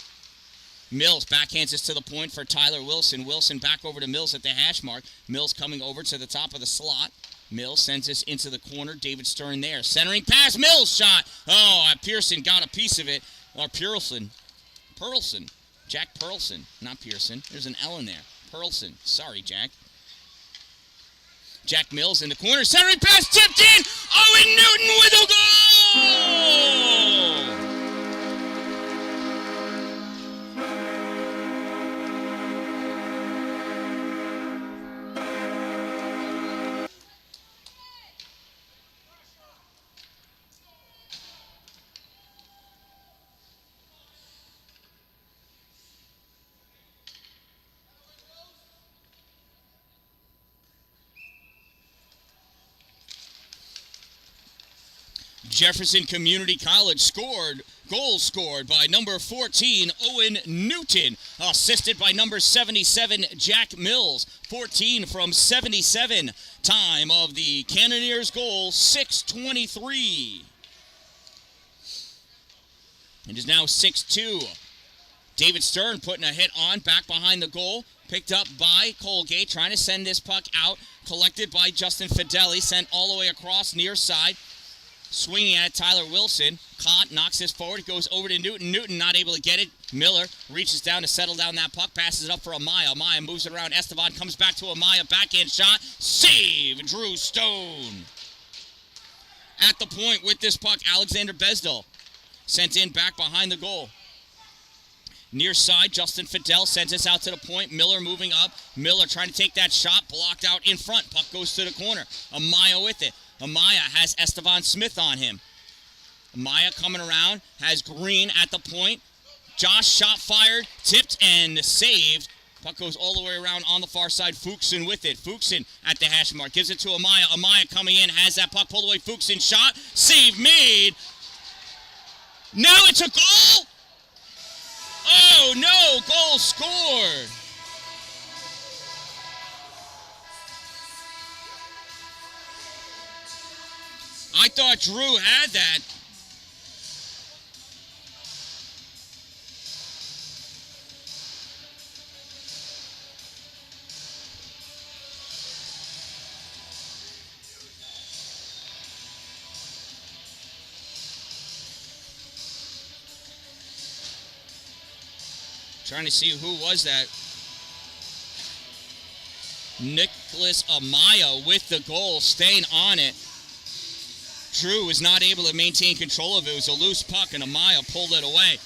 Mills backhands this to the point for Tyler Wilson. Wilson back over to Mills at the hash mark. Mills coming over to the top of the slot. Mills sends this into the corner. David Stern there. Centering pass. Mills shot. Oh, Pearson got a piece of it. Or Pearlson. Jack Pearlson. Not Pearson. There's an L in there. Pearlson. Sorry, Jack. Jack Mills in the corner. Centering pass tipped in. Owen Newton with a goal! Jefferson Community College goal scored by number 14, Owen Newton, assisted by number 77, Jack Mills. 14 from 77. Time of the Cannoneers goal, 6:23. It is now 6-2. David Stern putting a hit on, back behind the goal. Picked up by Colgate, trying to send this puck out. Collected by Justin Fideli, sent all the way across near side. Swinging at Tyler Wilson. Caught, knocks this forward, goes over to Newton. Newton not able to get it. Miller reaches down to settle down that puck, passes it up for Amaya. Amaya moves it around. Esteban comes back to Amaya. Backhand shot. Save, Drew Stone. At the point with this puck, Alexander Besdell. Sent in back behind the goal. Near side, Justin Fidel sends us out to the point. Miller moving up. Miller trying to take that shot. Blocked out in front. Puck goes to the corner. Amaya with it. Amaya has Esteban Smith on him. Amaya coming around. Has Green at the point. Josh shot fired. Tipped and saved. Puck goes all the way around on the far side. Fuchsen with it. Fuchsen at the hash mark. Gives it to Amaya. Amaya coming in. Has that puck pulled away. Fuchsen shot. Save made. Now it's a goal. Oh, no! Goal scored! I thought Drew had that. Trying to see who was that. Nicholas Amaya with the goal, staying on it. Drew was not able to maintain control of it. It was a loose puck, and Amaya pulled it away.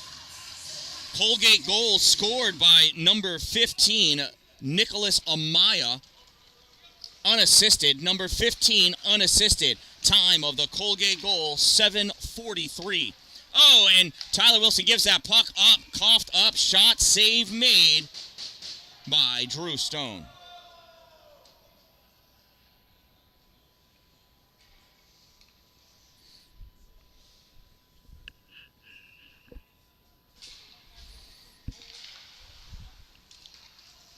Colgate goal scored by number 15, Nicholas Amaya. Unassisted. Number 15, unassisted. Time of the Colgate goal, 7:43. Oh, and Tyler Wilson gives that puck up, coughed up, shot, save made by Drew Stone.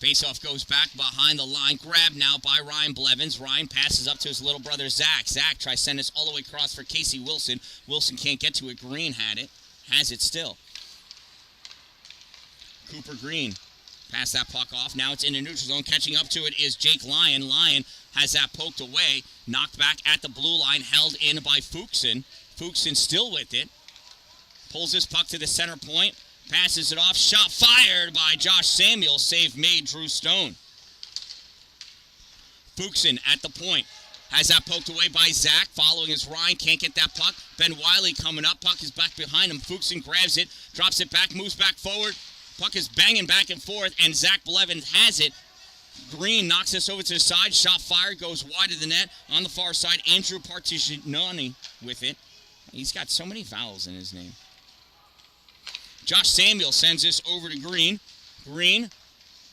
Faceoff goes back behind the line. Grabbed now by Ryan Blevins. Ryan passes up to his little brother, Zach. Zach tries to send this all the way across for Casey Wilson. Wilson can't get to it. Green had it. Has it still. Cooper Green. Pass that puck off. Now it's in the neutral zone. Catching up to it is Jake Lyon. Lyon has that poked away. Knocked back at the blue line. Held in by Fuchsen. Fuchsen still with it. Pulls this puck to the center point. Passes it off. Shot fired by Josh Samuel. Save made, Drew Stone. Fuchsen at the point. Has that poked away by Zach. Following his Ryan. Can't get that puck. Ben Wiley coming up. Puck is back behind him. Fuchsen grabs it. Drops it back. Moves back forward. Puck is banging back and forth. And Zach Blevins has it. Green knocks this over to the side. Shot fired. Goes wide of the net. On the far side, Andrew Partigiani with it. He's got so many vowels in his name. Josh Samuel sends this over to Green. Green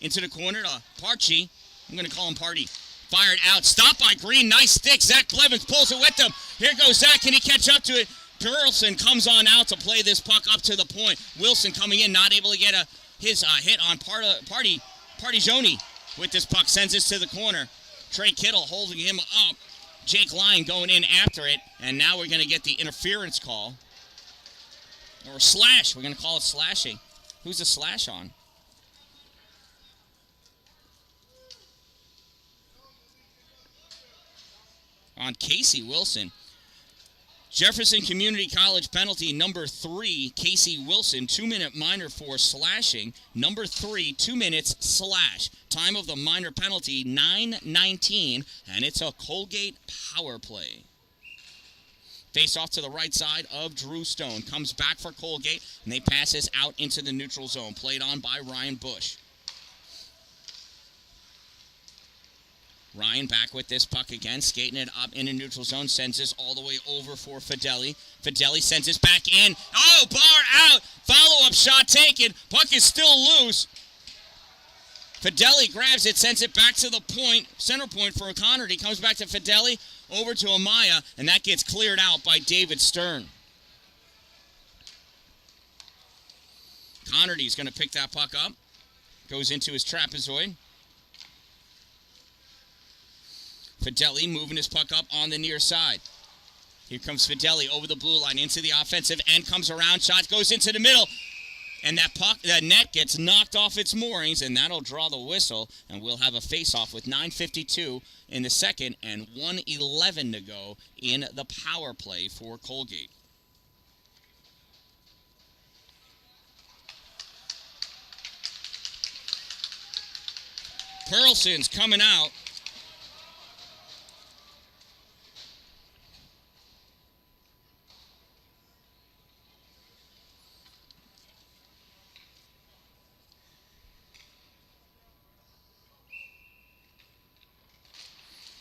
into the corner to Parchi. I'm going to call him Party. Fired out. Stopped by Green. Nice stick. Zach Blevins pulls it with him. Here goes Zach. Can he catch up to it? Perelson comes on out to play this puck up to the point. Wilson coming in, not able to get his hit on Partigiani with this puck. Sends this to the corner. Trey Kittle holding him up. Jake Lyon going in after it. And now we're going to get the interference call. Or slash. We're going to call it slashing. Who's the slash on? On Casey Wilson. Jefferson Community College penalty number 3, Casey Wilson. 2-minute minor for slashing. Number 3, 2 minutes slash. Time of the minor penalty, 9:19. And it's a Colgate power play. Face off to the right side of Drew Stone. Comes back for Colgate, and they pass this out into the neutral zone. Played on by Ryan Bush. Ryan back with this puck again, skating it up in the neutral zone. Sends this all the way over for Fideli. Fideli sends this back in. Oh, bar out. Follow-up shot taken. Puck is still loose. Fideli grabs it, sends it back to the point, center point for O'Connor. He comes back to Fideli. over to Amaya, and that gets cleared out by David Stern. Connerty's going to pick that puck up. Goes into his trapezoid. Fideli moving his puck up on the near side. Here comes Fideli over the blue line into the offensive end, comes around, shot goes into the middle. And that net gets knocked off its moorings, and that'll draw the whistle, and we'll have a face-off with 9:52 in the second and 1:11 to go in the power play for Colgate. Perlson's coming out.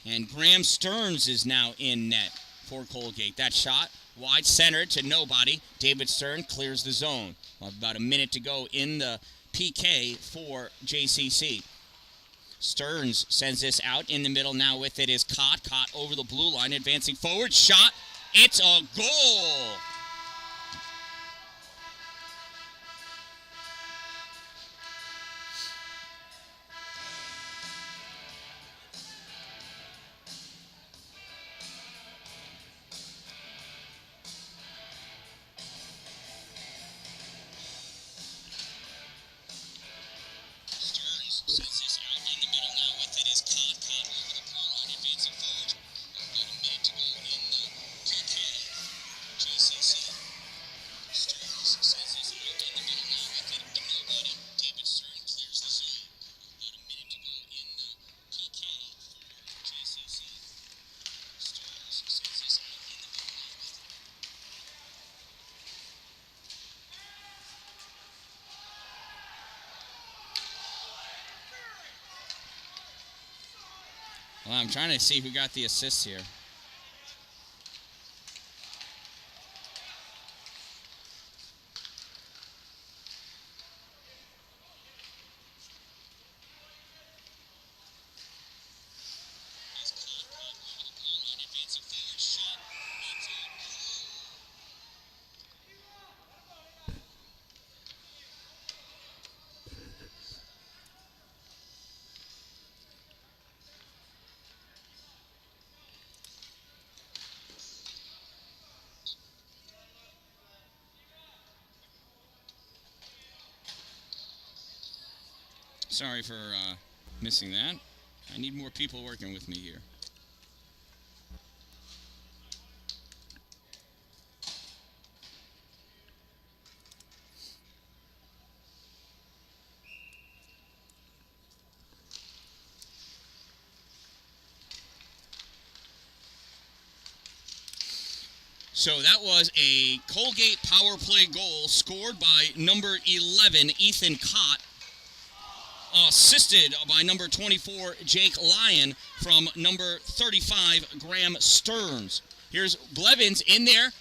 And Graham Stearns is now in net for Colgate. That shot, wide center to nobody. David Stern clears the zone. We'll have about a minute to go in the PK for JCC. Stearns sends this out in the middle. Now with it is Cott. Cott over the blue line, advancing forward. Shot. It's a goal. Well, I'm trying to see who got the assist here. Sorry for missing that. I need more people working with me here. So that was a Colgate power play goal scored by number 11, Ethan Cott. Assisted by number 24, Jake Lyon, from number 35, Graham Stearns. Here's Blevins in there.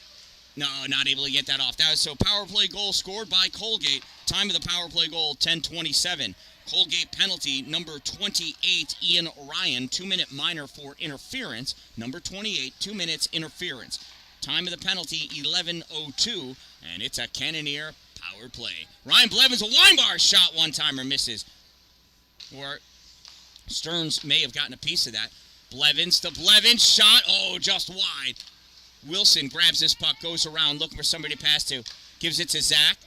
No, not able to get that off. That was so power play goal scored by Colgate. Time of the power play goal, 10:27. Colgate penalty, number 28, Ian Ryan, 2-minute minor for interference. Number 28, 2 minutes interference. Time of the penalty, 11:02, and it's a Cannoneer power play. Ryan Blevins, a wine bar shot, one-timer misses. Or Stearns may have gotten a piece of that. Blevins to Blevins, shot, just wide. Wilson grabs this puck, goes around, looking for somebody to pass to. Gives it to Zach.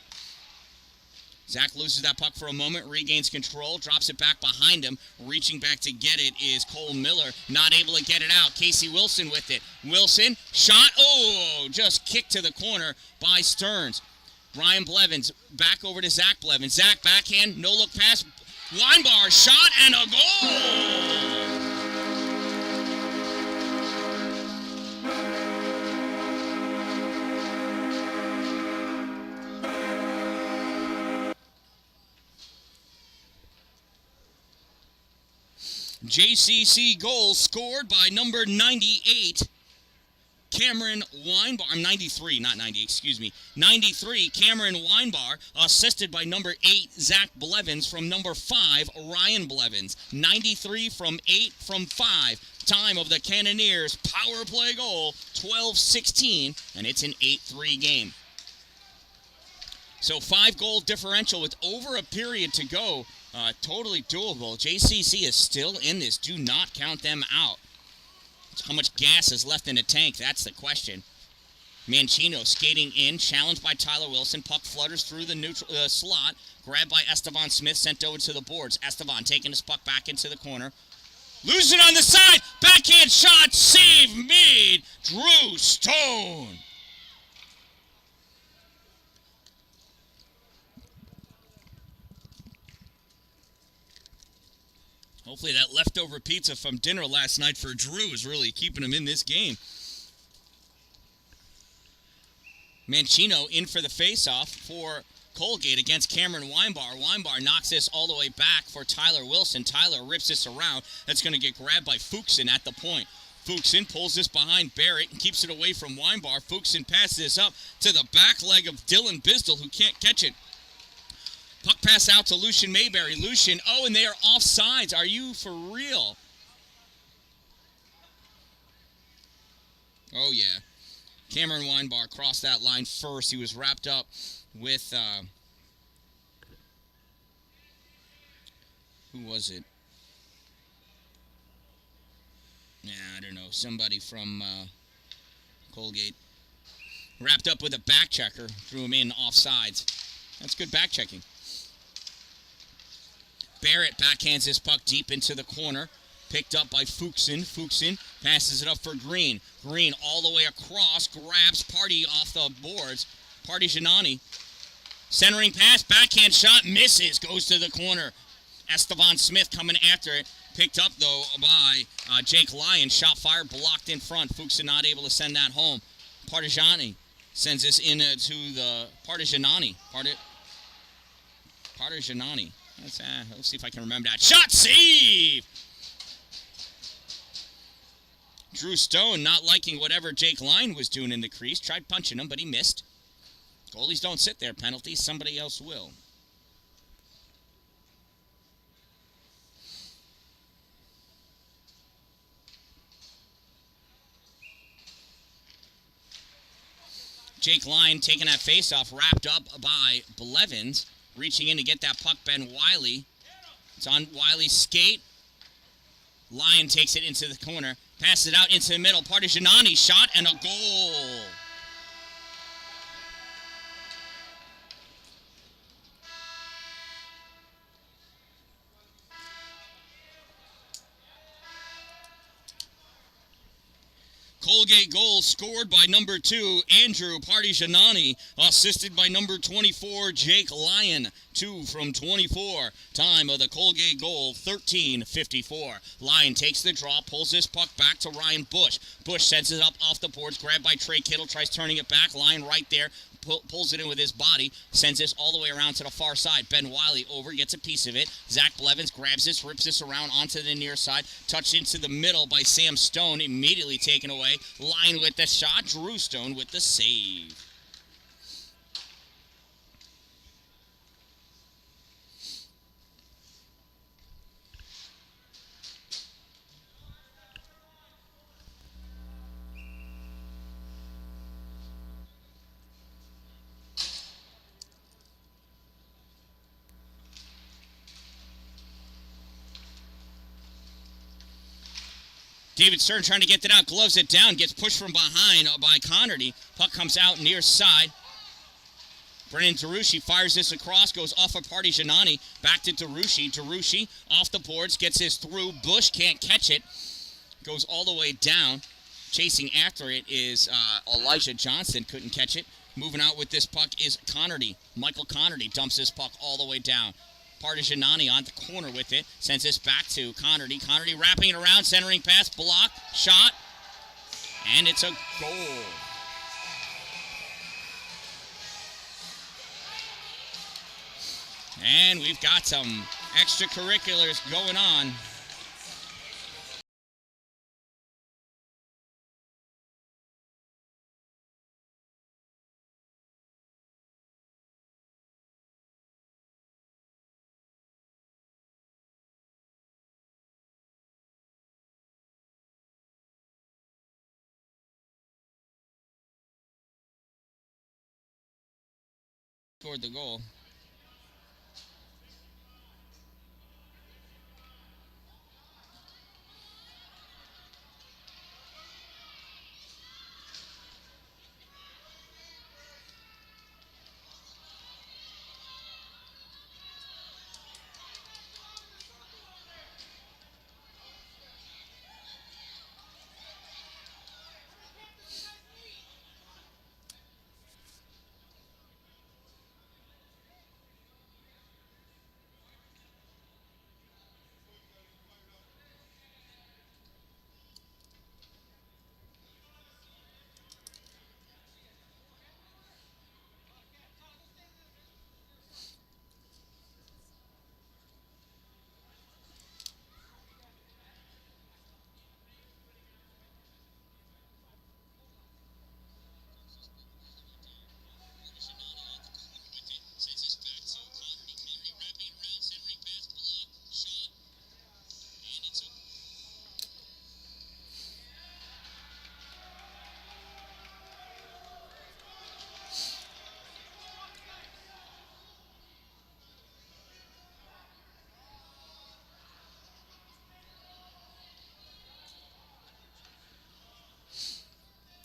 Zach loses that puck for a moment, regains control, drops it back behind him. Reaching back to get it is Cole Miller, not able to get it out. Casey Wilson with it. Wilson, shot, just kicked to the corner by Stearns. Ryan Blevins, back over to Zach Blevins. Zach, backhand, no-look pass. Line bar, shot, and a goal! JCC goal scored by number 98, Cameron Weinbar. I'm 93, not 90, excuse me. 93, Cameron Weinbar, assisted by number 8, Zach Blevins, from number 5, Ryan Blevins. 93 from 8 from 5. Time of the Cannoneers' power play goal, 12-16, and it's an 8-3 game. So 5-goal differential with over a period to go. Totally doable. JCC is still in this. Do not count them out. How much gas is left in the tank? That's the question. Mancino skating in, challenged by Tyler Wilson. Puck flutters through the neutral slot. Grabbed by Esteban Smith, sent over to the boards. Esteban taking his puck back into the corner. Losing on the side. Backhand shot. Save made. Drew Stone. Hopefully that leftover pizza from dinner last night for Drew is really keeping him in this game. Mancino in for the faceoff for Colgate against Cameron Weinbar. Weinbar knocks this all the way back for Tyler Wilson. Tyler rips this around. That's going to get grabbed by Fuchsen at the point. Fuchsen pulls this behind Barrett and keeps it away from Weinbar. Fuchsen passes this up to the back leg of Dylan Bisdell, who can't catch it. Puck pass out to Lucian Mayberry. Lucian, oh, and they are offsides. Are you for real? Oh, yeah. Cameron Weinbar crossed that line first. He was wrapped up with, who was it? Yeah, I don't know. Somebody from Colgate. Wrapped up with a back checker. Threw him in offsides. That's good back checking. Barrett backhands his puck deep into the corner. Picked up by Fuchsen. Fuchsen passes it up for Green. Green all the way across. Grabs Party off the boards. Party Janani. Centering pass. Backhand shot. Misses. Goes to the corner. Esteban Smith coming after it. Picked up, though, by Jake Lyon. Shot fired. Blocked in front. Fuchsen not able to send that home. Partigiani sends this in to the Partigiani. Partigiani. Let's see if I can remember that. Shot save! Drew Stone not liking whatever Jake Lyon was doing in the crease. Tried punching him, but he missed. Goalies don't sit there. Penalties, somebody else will. Jake Lyon taking that face-off, wrapped up by Blevins. Reaching in to get that puck, Ben Wiley. It's on Wiley's skate. Lyon takes it into the corner. Passes it out into the middle. Partigiani shot and a goal. Colgate goal scored by number 2, Andrew Partigiani, assisted by number 24, Jake Lyon. 2 from 24. Time of the Colgate goal, 13:54. Lyon takes the draw, pulls this puck back to Ryan Bush. Bush sends it up off the boards, grabbed by Trey Kittle, tries turning it back. Lyon right there, pulls it in with his body, sends this all the way around to the far side. Ben Wiley over, gets a piece of it. Zach Blevins grabs this, rips this around onto the near side. Touched into the middle by Sam Stone, immediately taken away. Lyon with the shot, Drew Stone with the save. David Stern trying to get that out, gloves it down, gets pushed from behind by Connerty. Puck comes out near side. Brennan DeRushi fires this across, goes off of Partigiani, back to DeRushi. DeRushi off the boards, gets this through. Bush can't catch it, goes all the way down. Chasing after it is Elijah Johnson, couldn't catch it. Moving out with this puck is Connerty. Michael Connerty dumps this puck all the way down. Partigiani on the corner with it. Sends this back to Connerty. Connerty wrapping it around. Centering pass. Block. Shot. And it's a goal. And we've got some extracurriculars going on. scored the goal.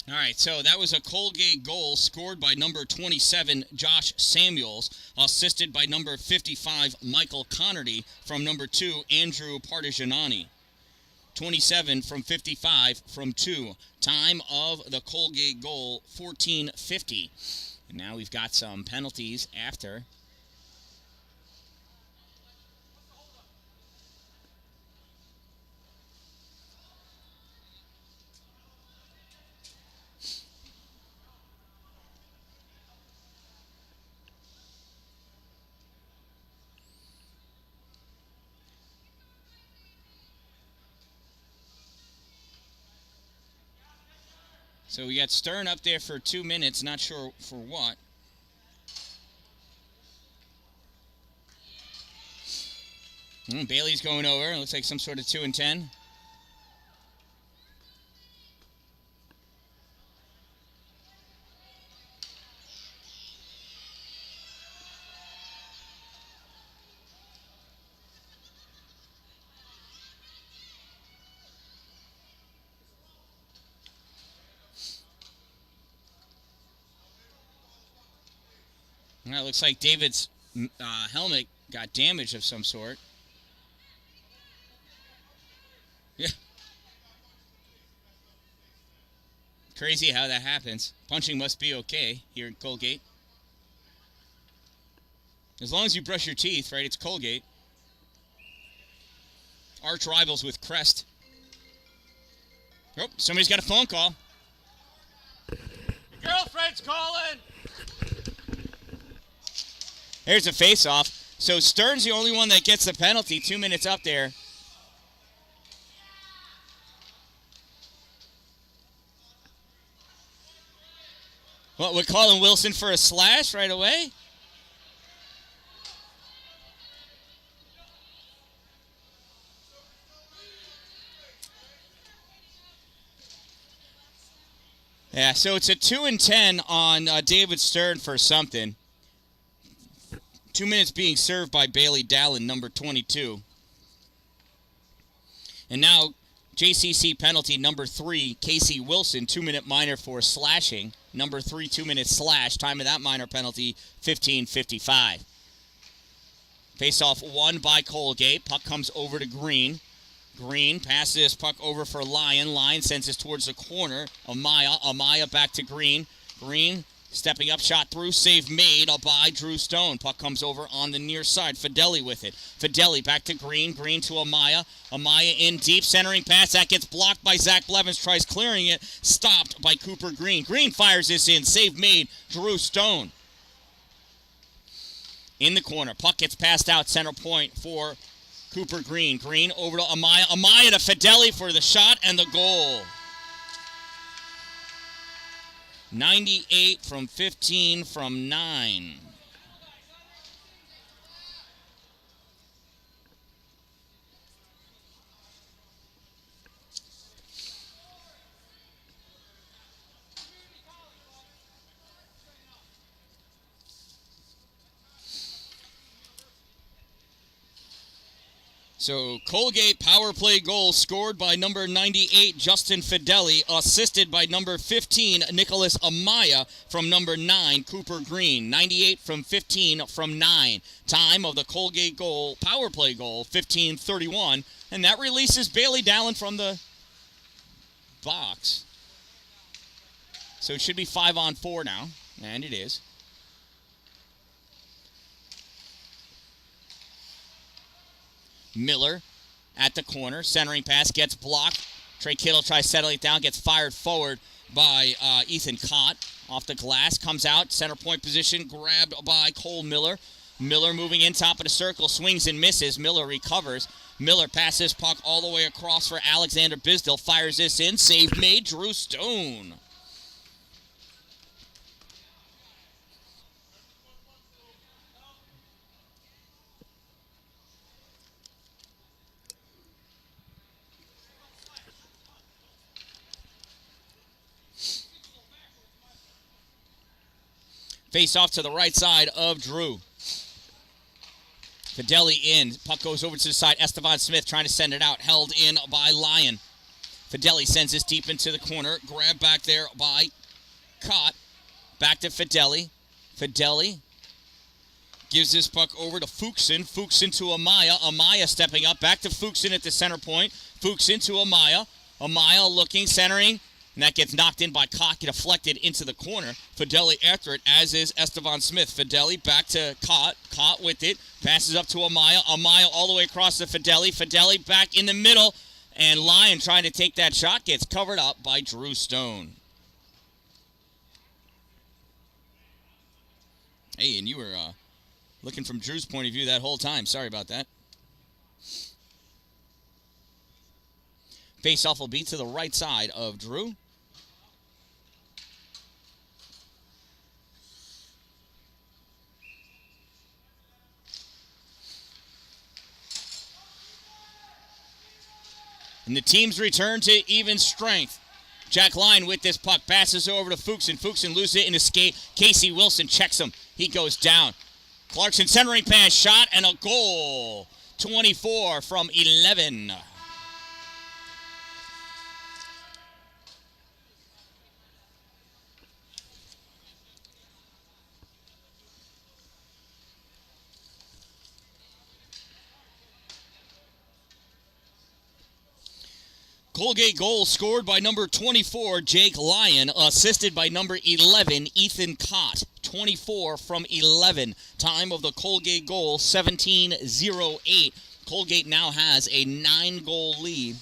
All right, so that was a Colgate goal scored by number 27, Josh Samuels, assisted by number 55, Michael Connerty, from number 2, Andrew Partigianani. 27 from 55 from 2. Time of the Colgate goal, 14:50. And now we've got some penalties after. So we got Stern up there for 2 minutes, not sure for what. Bailey's going over. It looks like some sort of 2 and 10. It looks like David's helmet got damage of some sort. Yeah. Crazy how that happens. Punching must be okay here in Colgate. As long as you brush your teeth, right? It's Colgate. Arch rivals with Crest. Oh, somebody's got a phone call. Your girlfriend's calling! There's a face-off. So Stern's the only one that gets the penalty. 2 minutes up there. What, we're calling Wilson for a slash right away? Yeah, so it's a 2 and 10 on David Stern for something. 2 minutes being served by Dan-Dalin, number 22. And now, JCC penalty number 3, Casey Wilson, 2-minute minor for slashing. Number 3, 2-minute slash. Time of that minor penalty, 15:55. Face-off won by Colgate. Puck comes over to Green. Green passes this puck over for Lyon. Lyon sends it towards the corner. Amaya back to Green. Green stepping up, shot through, save made by Drew Stone. Puck comes over on the near side. Fideli with it. Fideli back to Green. Green to Amaya. Amaya in deep, centering pass. That gets blocked by Zach Blevins. Tries clearing it. Stopped by Cooper Green. Green fires this in. Save made. Drew Stone. In the corner. Puck gets passed out. Center point for Cooper Green. Green over to Amaya. Amaya to Fideli for the shot and the goal. 98 from 15 from 9. So Colgate power play goal scored by number 98, Justin Fideli, assisted by number 15, Nicholas Amaya, from number 9, Cooper Green. 98 from 15 from 9. Time of the Colgate goal, power play goal, 15:31. And that releases Bailey Dallin from the box. So it should be 5-on-4 now, and it is. Miller at the corner. Centering pass gets blocked. Trey Kittle tries settling it down. Gets fired forward by Ethan Cott. Off the glass. Comes out. Center point position. Grabbed by Cole Miller. Miller moving in top of the circle. Swings and misses. Miller recovers. Miller passes puck all the way across for Alexander Bisdell. Fires this in. Save made. Drew Stone. Face off to the right side of Drew. Fideli in. Puck goes over to the side. Estevan Smith trying to send it out. Held in by Lyon. Fideli sends this deep into the corner. Grabbed back there by Cott. Back to Fideli. Fideli gives this puck over to Fuchsen. Fuchsen to Amaya. Amaya stepping up. Back to Fuchsen at the center point. Fuchsen to Amaya. Amaya looking, centering. And that gets knocked in by Cott, deflected into the corner. Fideli after it, as is Estevan Smith. Fideli back to Cott. Cott with it. Passes up to Amaya. Amaya all the way across to Fideli. Fideli back in the middle. And Lyon trying to take that shot. Gets covered up by Drew Stone. Hey, and you were looking from Drew's point of view that whole time. Sorry about that. Face-off will be to the right side of Drew. And the teams return to even strength. Jack Lyon with this puck. Passes over to Fuchsen. Fuchsen loses it in a skate. Casey Wilson checks him. He goes down. Clarkson centering pass. Shot and a goal. 24 from 11. Colgate goal scored by number 24, Jake Lyon, assisted by number 11, Ethan Cott. 24 from 11. Time of the Colgate goal, 17:08. Colgate now has a 9-goal lead.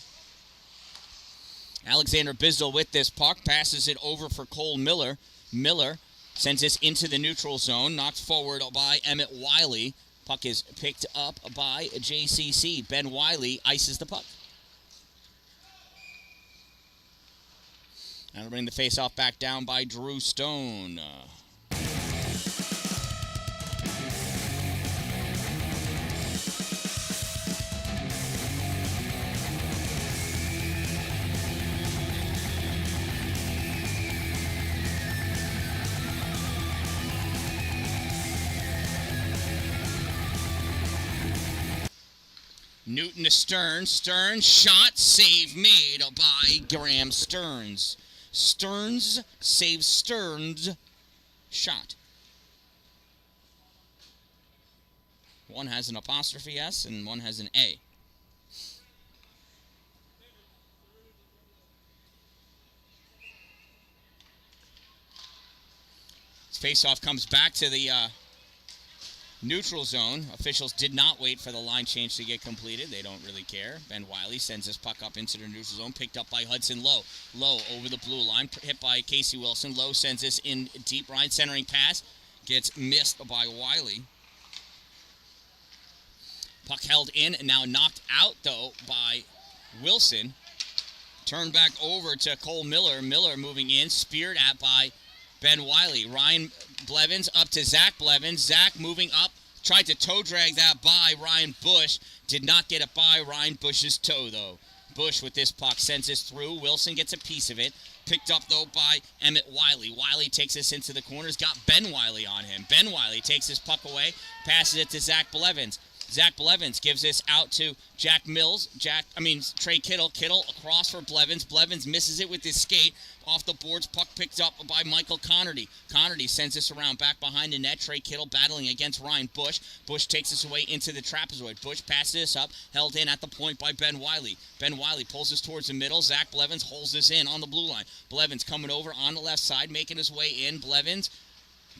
Alexander Bisdell with this puck, passes it over for Cole Miller. Miller sends this into the neutral zone, knocked forward by Emmett Wiley. Puck is picked up by JCC. Ben Wiley ices the puck. That'll bring the face-off back down by Drew Stone. Newton to Stearns. Stearns shot, save made by Graham Stearns. Stearns saves Stearns. Shot. One has an apostrophe S and one has an A. This face-off comes back to the neutral zone. Officials did not wait for the line change to get completed. They don't really care. Ben Wiley sends this puck up into the neutral zone. Picked up by Hudson Lowe. Lowe over the blue line. Hit by Casey Wilson. Lowe sends this in deep. Ryan centering pass. Gets missed by Wiley. Puck held in and now knocked out, though, by Wilson. Turned back over to Cole Miller. Miller moving in. Speared at by Ben Wiley. Ryan Blevins up to Zach Blevins. Zach moving up. Tried to toe drag that by Ryan Bush. Did not get it by Ryan Bush's toe, though. Bush with this puck sends this through. Wilson gets a piece of it. Picked up, though, by Emmett Wiley. Wiley takes this into the corners. Got Ben Wiley on him. Ben Wiley takes this puck away. Passes it to Zach Blevins. Zach Blevins gives this out to Trey Kittle. Kittle across for Blevins. Blevins misses it with his skate. Off the boards, puck picked up by Michael Connerty. Connerty sends this around back behind the net. Trey Kittle battling against Ryan Bush. Bush takes this away into the trapezoid. Bush passes this up, held in at the point by Ben Wiley. Ben Wiley pulls this towards the middle. Zach Blevins holds this in on the blue line. Blevins coming over on the left side, making his way in. Blevins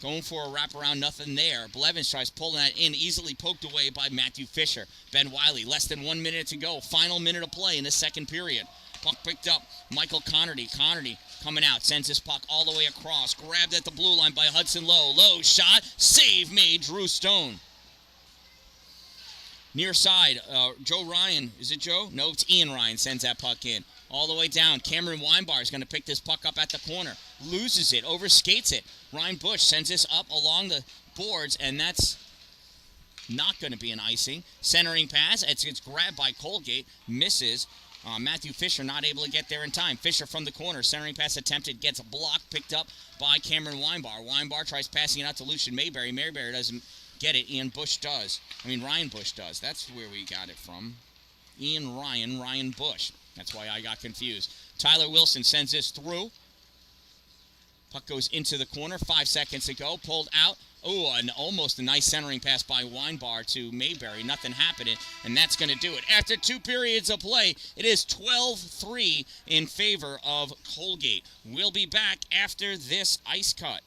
going for a wraparound, nothing there. Blevins tries pulling that in, easily poked away by Matthew Fisher. Ben Wiley, less than 1 minute to go. Final minute of play in the second period. Puck picked up, Michael Connerty. Connerty coming out, sends his puck all the way across. Grabbed at the blue line by Hudson Lowe. Lowe shot, save made, Drew Stone. Near side, Joe Ryan. Is it Joe? No, it's Ian Ryan sends that puck in. All the way down, Cameron Weinbar is going to pick this puck up at the corner. Loses it, overskates it. Ryan Bush sends this up along the boards, and that's not going to be an icing. Centering pass, it's grabbed by Colgate, misses. Matthew Fisher not able to get there in time. Fisher from the corner, centering pass attempted, gets a block, picked up by Cameron Weinbar. Weinbar tries passing it out to Lucian Mayberry. Mayberry doesn't get it. Ryan Bush does. That's where we got it from. Ryan Bush. That's why I got confused. Tyler Wilson sends this through. Puck goes into the corner. 5 seconds to go. Pulled out. Oh, and almost a nice centering pass by Weinbar to Mayberry. Nothing happening, and that's going to do it. After 2 periods of play, it is 12-3 in favor of Colgate. We'll be back after this ice cut.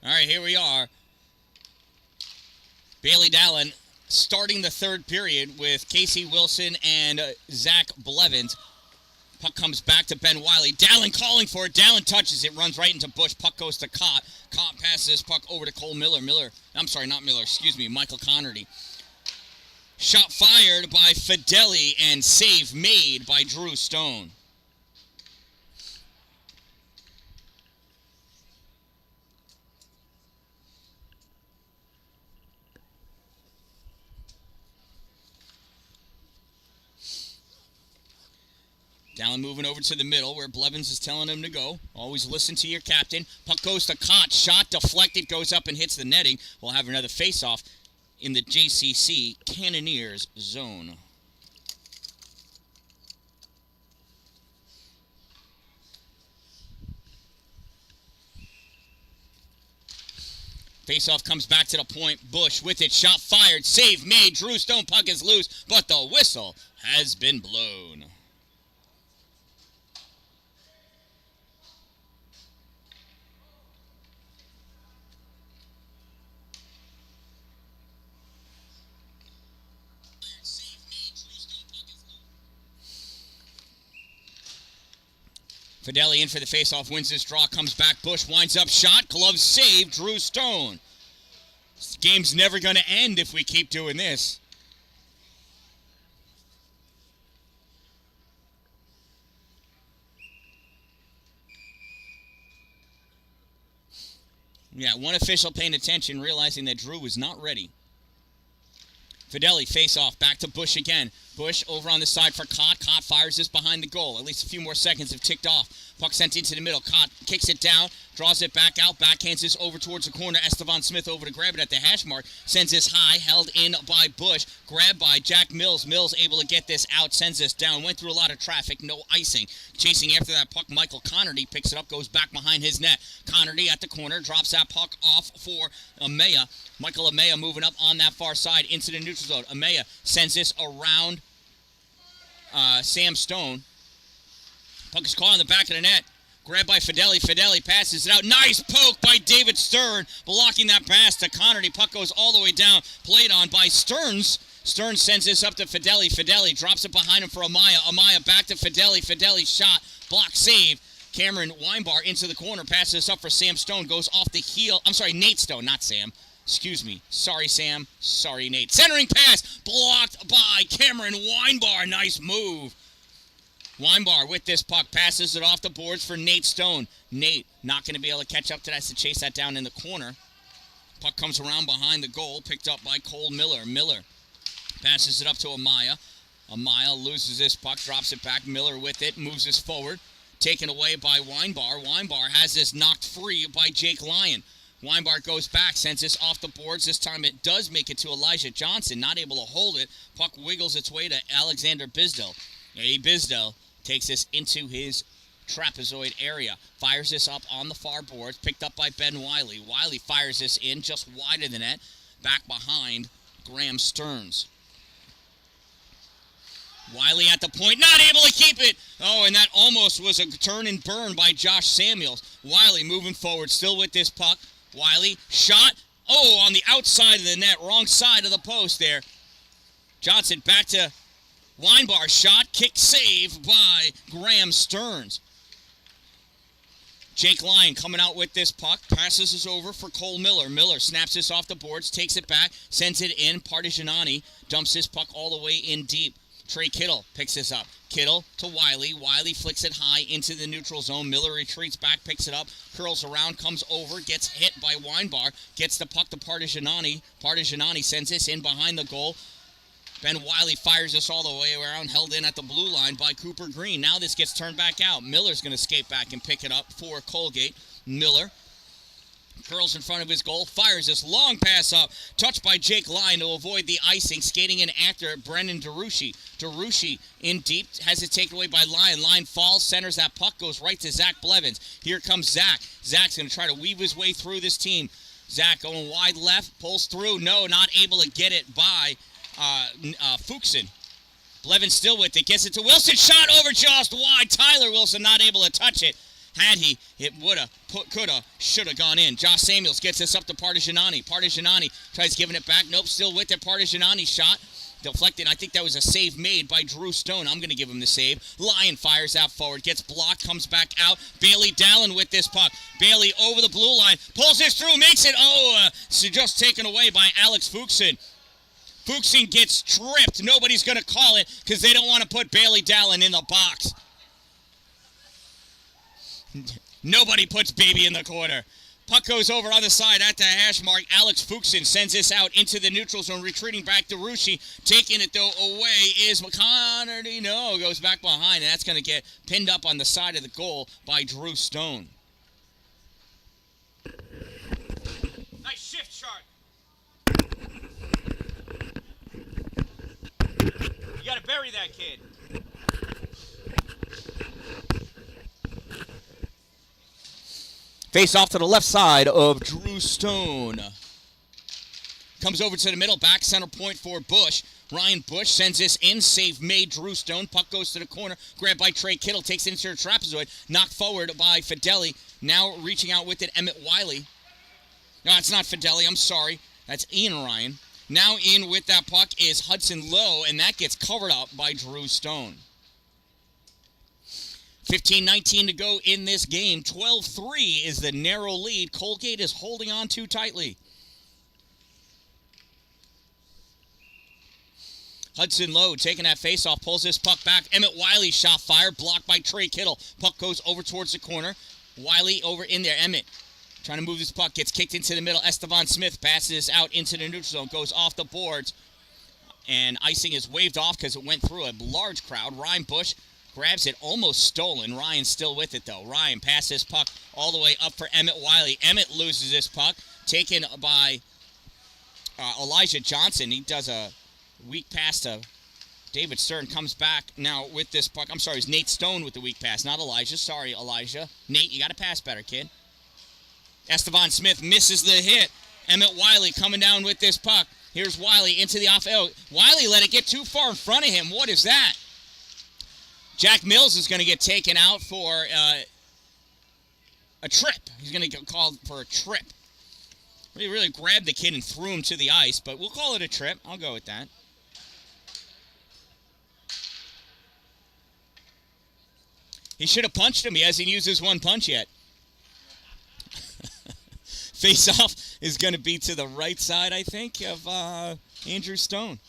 All right, here we are. Bailey Dallin starting the third period with Casey Wilson and Zach Blevins. Puck comes back to Ben Wiley. Dallin calling for it. Dallin touches it, runs right into Bush. Puck goes to Cott. Cott passes this puck over to Cole Miller. Michael Connerty. Shot fired by Fideli and save made by Drew Stone. Dallin moving over to the middle where Blevins is telling him to go. Always listen to your captain. Puck goes to Cott. Shot deflected, goes up and hits the netting. We'll have another face-off in the JCC Cannoneers zone. Face-off comes back to the point. Bush with it. Shot fired. Save made. Drew Stone. Puck is loose, but the whistle has been blown. Fideli in for the faceoff, wins this draw, comes back, Bush winds up, shot, glove save, Drew Stone. This game's never going to end if we keep doing this. Yeah, one official paying attention, realizing that Drew was not ready. Fideli face-off, back to Bush again. Bush over on the side for Cott. Cott fires this behind the goal. At least a few more seconds have ticked off. Puck sent into the middle. Cott kicks it down, draws it back out, backhands this over towards the corner. Estevan Smith over to grab it at the hash mark. Sends this high, held in by Bush. Grabbed by Jack Mills. Mills able to get this out, sends this down. Went through a lot of traffic, no icing. Chasing after that puck, Michael Connerty picks it up, goes back behind his net. Connerty at the corner, drops that puck off for Amaya. Michael Amaya moving up on that far side into the neutral zone. Amaya sends this around Sam Stone. Puck is caught in the back of the net. Grabbed by Fideli. Fideli passes it out. Nice poke by David Stern. Blocking that pass to Connerty. Puck goes all the way down. Played on by Stearns. Stearns sends this up to Fideli. Fideli drops it behind him for Amaya. Amaya back to Fideli. Fideli shot. Block save. Cameron Weinbar into the corner. Passes this up for Sam Stone. Goes off the heel. I'm sorry, Nate Stone, not Sam. Excuse me. Sorry, Sam. Sorry, Nate. Centering pass. Blocked by Cameron Weinbar. Nice move. Weinbar with this puck. Passes it off the boards for Nate Stone. Nate not going to be able to catch up to that, to chase that down in the corner. Puck comes around behind the goal. Picked up by Cole Miller. Miller passes it up to Amaya. Amaya loses this puck. Drops it back. Miller with it. Moves this forward. Taken away by Weinbar. Weinbar has this knocked free by Jake Lyon. Weinbar goes back, sends this off the boards. This time it does make it to Elijah Johnson, not able to hold it. Puck wiggles its way to Alexander Bisdell. Bisdell takes this into his trapezoid area. Fires this up on the far boards, picked up by Ben Wiley. Wiley fires this in just wide of the net, back behind Graham Stearns. Wiley at the point, not able to keep it. Oh, and that almost was a turn and burn by Josh Samuels. Wiley moving forward, still with this puck. Wiley, shot. Oh, on the outside of the net, wrong side of the post there. Johnson back to Weinbar, shot, kick, save by Graham Stearns. Jake Lyon coming out with this puck, passes this over for Cole Miller. Miller snaps this off the boards, takes it back, sends it in. Partigianani dumps this puck all the way in deep. Trey Kittle picks this up. Kittle to Wiley. Wiley flicks it high into the neutral zone. Miller retreats back, picks it up, curls around, comes over, gets hit by Weinbar, gets the puck to Partigianani. Partigianani sends this in behind the goal. Ben Wiley fires this all the way around, held in at the blue line by Cooper Green. Now this gets turned back out. Miller's going to skate back and pick it up for Colgate. Miller curls in front of his goal, fires this long pass up, touched by Jake Lyon to avoid the icing, skating in after Brendan DeRucci. DeRucci in deep, has it taken away by Lyon. Lyon falls, centers that puck, goes right to Zach Blevins. Here comes Zach. Zach's going to try to weave his way through this team. Zach going wide left, pulls through. No, not able to get it by Fuchsen. Blevins still with it, gets it to Wilson, shot over just wide. Tyler Wilson not able to touch it. Had he, it woulda, coulda, shoulda gone in. Josh Samuels gets this up to Partigianani. Partigianani tries giving it back. Nope, still with it. Partigianani shot. Deflected. I think that was a save made by Drew Stone. I'm going to give him the save. Lyon fires out forward. Gets blocked. Comes back out. Bailey Dallin with this puck. Bailey over the blue line. Pulls this through. Makes it. So just taken away by Alex Fuchsen. Fuchsen gets tripped. Nobody's going to call it because they don't want to put Bailey Dallin in the box. Nobody puts Baby in the corner. Puck goes over on the side at the hash mark. Alex Fuchsen sends this out into the neutral zone, retreating back to Rushi. Taking it, though, away is McConaughey. No, goes back behind, and that's going to get pinned up on the side of the goal by Drew Stone. Nice shift, Shark. You got to bury that kid. Face off to the left side of Drew Stone. Comes over to the middle, back center point for Bush. Ryan Bush sends this in, save made Drew Stone. Puck goes to the corner, grabbed by Trey Kittle, takes it into the trapezoid, knocked forward by Fideli. Now reaching out with it, Emmett Wiley. No, it's not Fideli, I'm sorry. That's Ian Ryan. Now in with that puck is Hudson Lowe, and that gets covered up by Drew Stone. 15-19 to go in this game. 12-3 is the narrow lead. Colgate is holding on too tightly. Hudson Lowe taking that faceoff, pulls this puck back. Emmett Wiley shot fired, blocked by Trey Kittle. Puck goes over towards the corner. Wiley over in there. Emmett trying to move this puck, gets kicked into the middle. Estevan Smith passes out into the neutral zone, goes off the boards. And icing is waved off because it went through a large crowd. Ryan Bush grabs it, almost stolen. Ryan's still with it, though. Ryan passes this puck all the way up for Emmett Wiley. Emmett loses this puck, taken by Elijah Johnson. He does a weak pass to David Stern, comes back now with this puck. I'm sorry, it's Nate Stone with the weak pass, not Elijah. Sorry, Elijah. Nate, you got to pass better, kid. Estevan Smith misses the hit. Emmett Wiley coming down with this puck. Here's Wiley into the off. Oh, Wiley let it get too far in front of him. What is that? Jack Mills is going to get taken out for a trip. He's going to get called for a trip. He really grabbed the kid and threw him to the ice, but we'll call it a trip. I'll go with that. He should have punched him. He hasn't used his one punch yet. Face-off is going to be to the right side, I think, of Andrew Stone.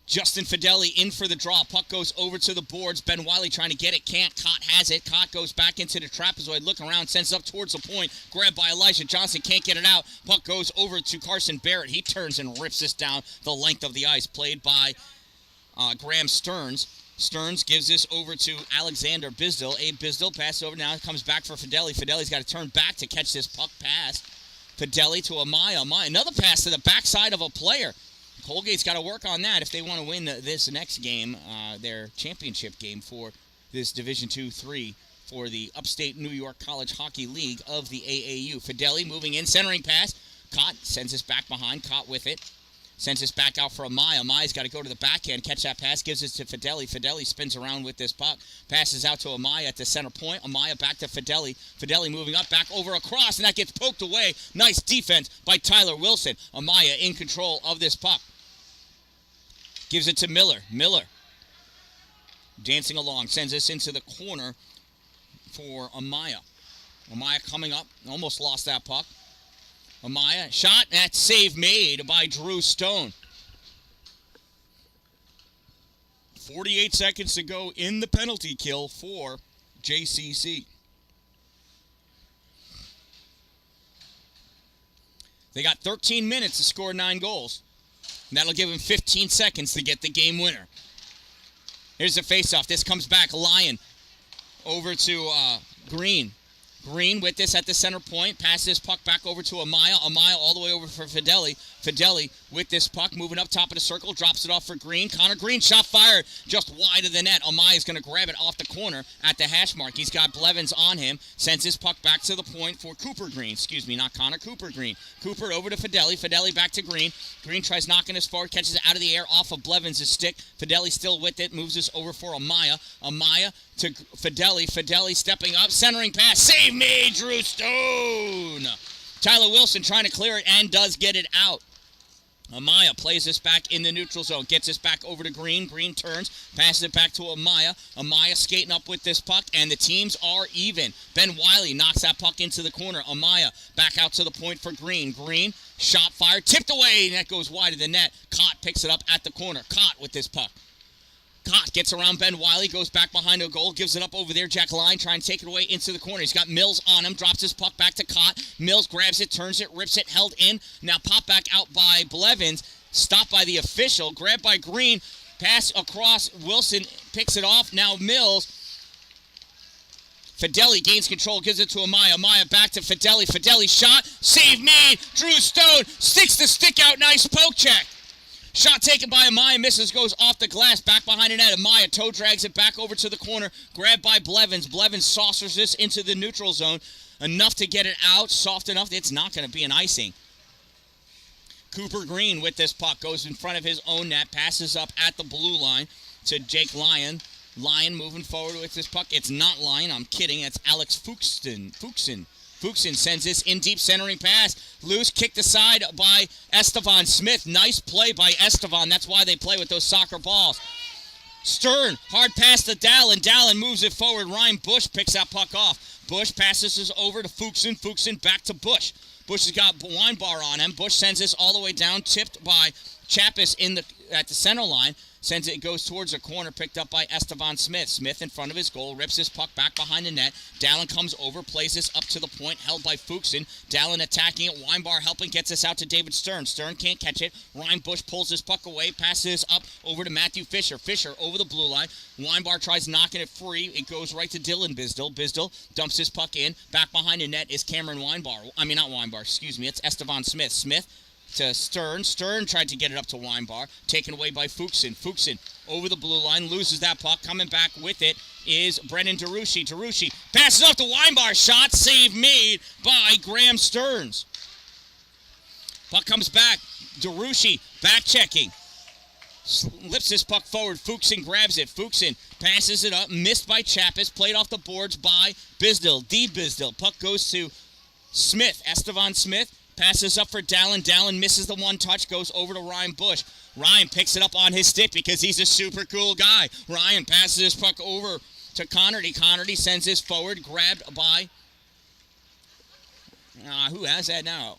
Justin Fideli in for the draw. Puck goes over to the boards. Ben Wiley trying to get it. Can't. Cott has it. Cott goes back into the trapezoid. Looking around. Sends up towards the point. Grabbed by Elijah Johnson. Can't get it out. Puck goes over to Carson Barrett. He turns and rips this down the length of the ice. Played by Graham Stearns. Stearns gives this over to Alexander Bisdell. Abe Bisdell passes over. Now comes back for Fideli. Fideli's got to turn back to catch this puck pass. Fideli to Amaya. Amaya. Another pass to the backside of a player. Colgate's got to work on that if they want to win this next game, their championship game for this Division II-3 for the Upstate New York College Hockey League of the AAU. Fideli moving in, centering pass. Cott sends this back behind. Cott with it. Sends this back out for Amaya. Amaya's got to go to the backhand, catch that pass, gives it to Fideli. Fideli spins around with this puck. Passes out to Amaya at the center point. Amaya back to Fideli. Fideli moving up, back over across, and that gets poked away. Nice defense by Tyler Wilson. Amaya in control of this puck. Gives it to Miller. Miller dancing along. Sends this into the corner for Amaya. Amaya coming up. Almost lost that puck. Amaya shot. That save made by Drew Stone. 48 seconds to go in the penalty kill for JCC. They got 13 minutes to score 9 goals. And that'll give him 15 seconds to get the game winner. Here's the faceoff. This comes back. Lyon over to Green. Green with this at the center point. Passes this puck back over to Amaya. Amaya all the way over for Fideli. Fideli with this puck, moving up top of the circle, drops it off for Green. Connor Green, shot fired just wide of the net. Amaya's going to grab it off the corner at the hash mark. He's got Blevins on him, sends his puck back to the point for Cooper Green. Excuse me, not Connor, Cooper Green. Cooper over to Fideli. Fideli back to Green. Green tries knocking this forward, catches it out of the air off of Blevins' stick. Fideli still with it, moves this over for Amaya. Amaya to Fideli. Fideli stepping up, centering pass. Save me, Drew Stone! Tyler Wilson trying to clear it and does get it out. Amaya plays this back in the neutral zone, gets this back over to Green. Green turns, passes it back to Amaya. Amaya skating up with this puck, and the teams are even. Ben Wiley knocks that puck into the corner. Amaya back out to the point for Green. Green, shot fired, tipped away, and that goes wide of the net. Cott picks it up at the corner. Cott with this puck. Cott gets around Ben Wiley, goes back behind a goal, gives it up over there. Jack Line trying to take it away into the corner. He's got Mills on him, drops his puck back to Cott. Mills grabs it, turns it, rips it, held in. Now pop back out by Blevins, stopped by the official, grabbed by Green, pass across. Wilson picks it off. Now Mills. Fideli gains control, gives it to Amaya. Amaya back to Fideli. Fideli shot, save made. Drew Stone sticks the stick out, nice poke check. Shot taken by Amaya, misses, goes off the glass, back behind the net. Amaya toe drags it back over to the corner, grabbed by Blevins. Blevins saucers this into the neutral zone, enough to get it out, soft enough. It's not going to be an icing. Cooper Green with this puck, goes in front of his own net, passes up at the blue line to Jake Lyon. Lyon moving forward with this puck. It's not Lyon, I'm kidding. It's Alex Fuchsen. Fuchsen sends this in deep, centering pass. Loose, kicked aside by Estevan Smith. Nice play by Estevan. That's why they play with those soccer balls. Stern, hard pass to Dallin. Dallin moves it forward. Ryan Bush picks that puck off. Bush passes this over to Fuchsen. Fuchsen back to Bush. Bush has got Weinbar on him. Bush sends this all the way down, tipped by Chappis at the center line. Sends it, goes towards the corner, picked up by Estevan Smith. Smith in front of his goal, rips his puck back behind the net. Dallin comes over, plays this up to the point, held by Fuchsen. Dallin attacking it, Weinbar helping, gets this out to David Stern. Stern can't catch it. Ryan Bush pulls his puck away, passes up over to Matthew Fisher. Fisher over the blue line. Weinbar tries knocking it free. It goes right to Dylan Bisdell. Bisdell dumps his puck in. Back behind the net is Cameron Weinbar. I mean, not Weinbar, excuse me. It's Estevan Smith. Smith to Stern. Stern tried to get it up to Weinbar. Taken away by Fuchsen. Fuchsen over the blue line. Loses that puck. Coming back with it is Brennan DeRucci. DeRucci passes off to Weinbar. Shot save made by Graham Stearns. Puck comes back. DeRucci back checking. Lifts this puck forward. Fuchsen grabs it. Fuchsen passes it up. Missed by Chappis. Played off the boards by Bisdell. D. Bisdell. Puck goes to Smith. Estevan Smith. Passes up for Dallin. Dallin misses the one touch, goes over to Ryan Bush. Ryan picks it up on his stick because he's a super cool guy. Ryan passes his puck over to Connerty. Connerty sends this forward, grabbed by... who has that now?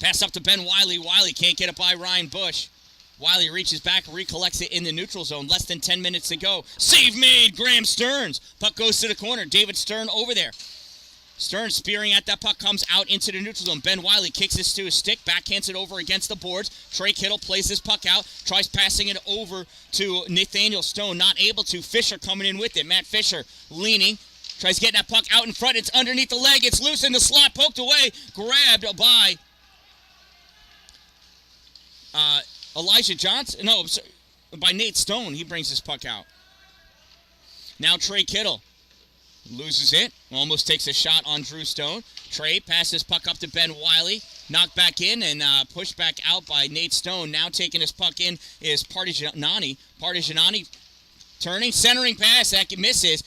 Pass up to Ben Wiley. Wiley can't get it by Ryan Bush. Wiley reaches back, recollects it in the neutral zone. Less than 10 minutes to go. Save made, Graham Stearns. Puck goes to the corner. David Stern over there. Stern spearing at that puck, comes out into the neutral zone. Ben Wiley kicks this to his stick, backhands it over against the boards. Trey Kittle plays this puck out, tries passing it over to Nathaniel Stone, not able to. Fisher coming in with it. Matt Fisher leaning, tries getting that puck out in front. It's underneath the leg. It's loose in the slot, poked away, grabbed by Elijah Johnson. No, by Nate Stone. He brings this puck out. Now Trey Kittle. Loses it. Almost takes a shot on Drew Stone. Trey passes puck up to Ben Wiley. Knocked back in and pushed back out by Nate Stone. Now taking his puck in is Partigianani. Partigianani turning, centering pass. That misses.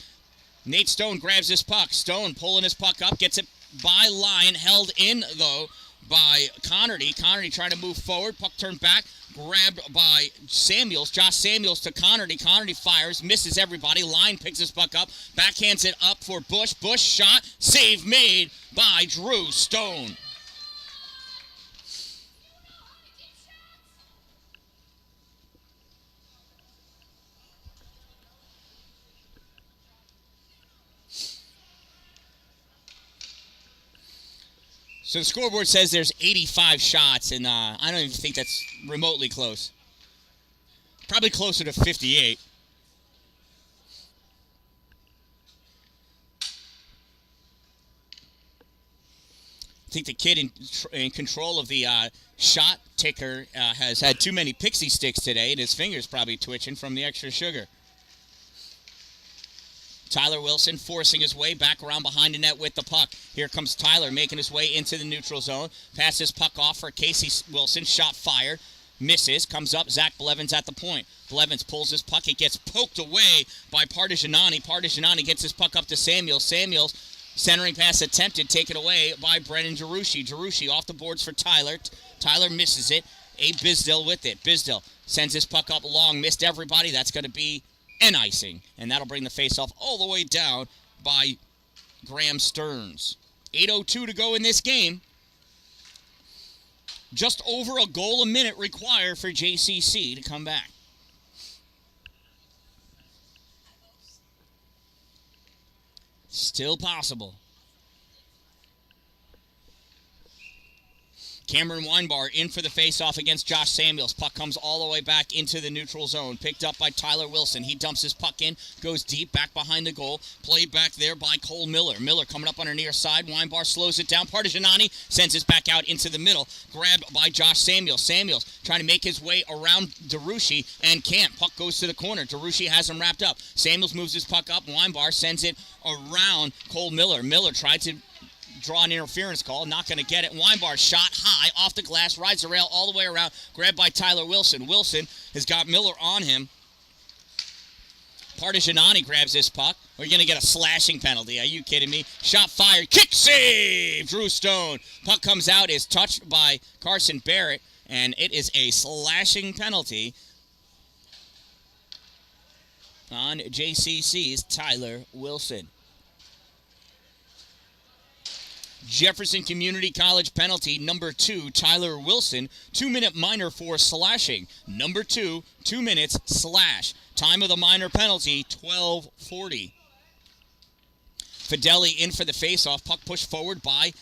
Nate Stone grabs his puck. Stone pulling his puck up. Gets it by line. Held in, though, by Connerty. Connerty trying to move forward. Puck turned back. Grabbed by Samuels. Josh Samuels to Connerty. Connerty fires. Misses everybody. Line picks his puck up. Backhands it up for Bush. Bush shot. Save made by Drew Stone. So the scoreboard says there's 85 shots, and I don't even think that's remotely close. Probably closer to 58. I think the kid in control of the shot ticker has had too many pixie sticks today, and his finger's probably twitching from the extra sugar. Tyler Wilson forcing his way back around behind the net with the puck. Here comes Tyler making his way into the neutral zone. Passes puck off for Casey Wilson. Shot fired. Misses. Comes up. Zach Blevins at the point. Blevins pulls his puck. It gets poked away by Partigianani. Partigianani gets his puck up to Samuels. Samuels centering pass attempted. Taken away by Brennan Jarushi. Jarushi off the boards for Tyler. Tyler misses it. A Bisdell with it. Bisdell sends his puck up long. Missed everybody. That's going to be an icing. And that'll bring the faceoff all the way down by Graham Stearns. 8:02 to go in this game. Just over a goal a minute required for JCC to come back. Still possible. Cameron Weinbar in for the faceoff against Josh Samuels. Puck comes all the way back into the neutral zone. Picked up by Tyler Wilson. He dumps his puck in, goes deep, back behind the goal. Played back there by Cole Miller. Miller coming up on her near side. Weinbar slows it down. Partigianani sends it back out into the middle. Grabbed by Josh Samuels. Samuels trying to make his way around DeRushi and can't. Puck goes to the corner. DeRushi has him wrapped up. Samuels moves his puck up. Weinbar sends it around Cole Miller. Miller tried to draw an interference call, not going to get it. Weinbar shot high off the glass, rides the rail all the way around, grabbed by Tyler Wilson. Wilson has got Miller on him. Partigianani grabs this puck. We're going to get a slashing penalty. Are you kidding me? Shot fired. Kick save! Drew Stone. Puck comes out, is touched by Carson Barrett, and it is a slashing penalty on JCC's Tyler Wilson. Jefferson Community College penalty, number 2, Tyler Wilson, 2-minute minor for slashing. Number 2, 2 minutes, slash. Time of the minor penalty, 12:40. Fideli in for the faceoff. Puck pushed forward by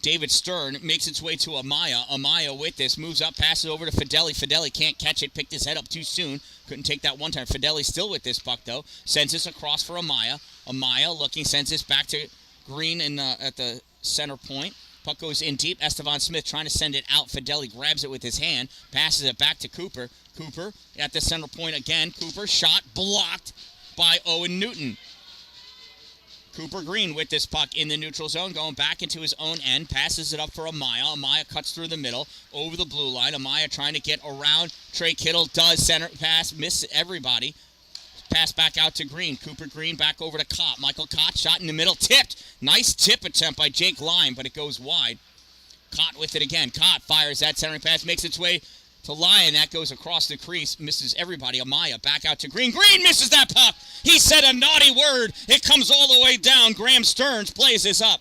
David Stern. Makes its way to Amaya. Amaya with this. Moves up, passes over to Fideli. Fideli can't catch it. Picked his head up too soon. Couldn't take that one time. Fideli still with this puck, though. Sends this across for Amaya. Amaya looking, sends this back to Green at the center point. Puck goes in deep. Estevan Smith trying to send it out. Fideli grabs it with his hand. Passes it back to Cooper. Cooper at the center point again. Cooper shot blocked by Owen Newton. Cooper Green with this puck in the neutral zone. Going back into his own end. Passes it up for Amaya. Amaya cuts through the middle. Over the blue line. Amaya trying to get around. Trey Kittle does center pass. Miss everybody. Pass back out to Green. Cooper Green back over to Cott. Michael Cott shot in the middle. Tipped. Nice tip attempt by Jake Lyon, but it goes wide. Cott with it again. Cott fires that centering pass. Makes its way to Lyon. That goes across the crease. Misses everybody. Amaya back out to Green. Green misses that puck. He said a naughty word. It comes all the way down. Graham Stearns plays this up.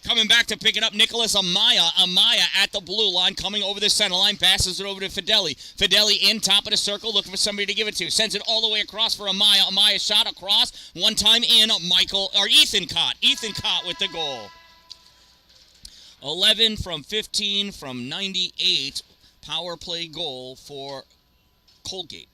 Coming back to pick it up, Nicholas Amaya. Amaya at the blue line, coming over the center line, passes it over to Fideli. Fideli in top of the circle, looking for somebody to give it to. Sends it all the way across for Amaya. Amaya shot across, one time in. Ethan Cott. Ethan Cott with the goal. 11 from 15 from 98. Power play goal for Colgate.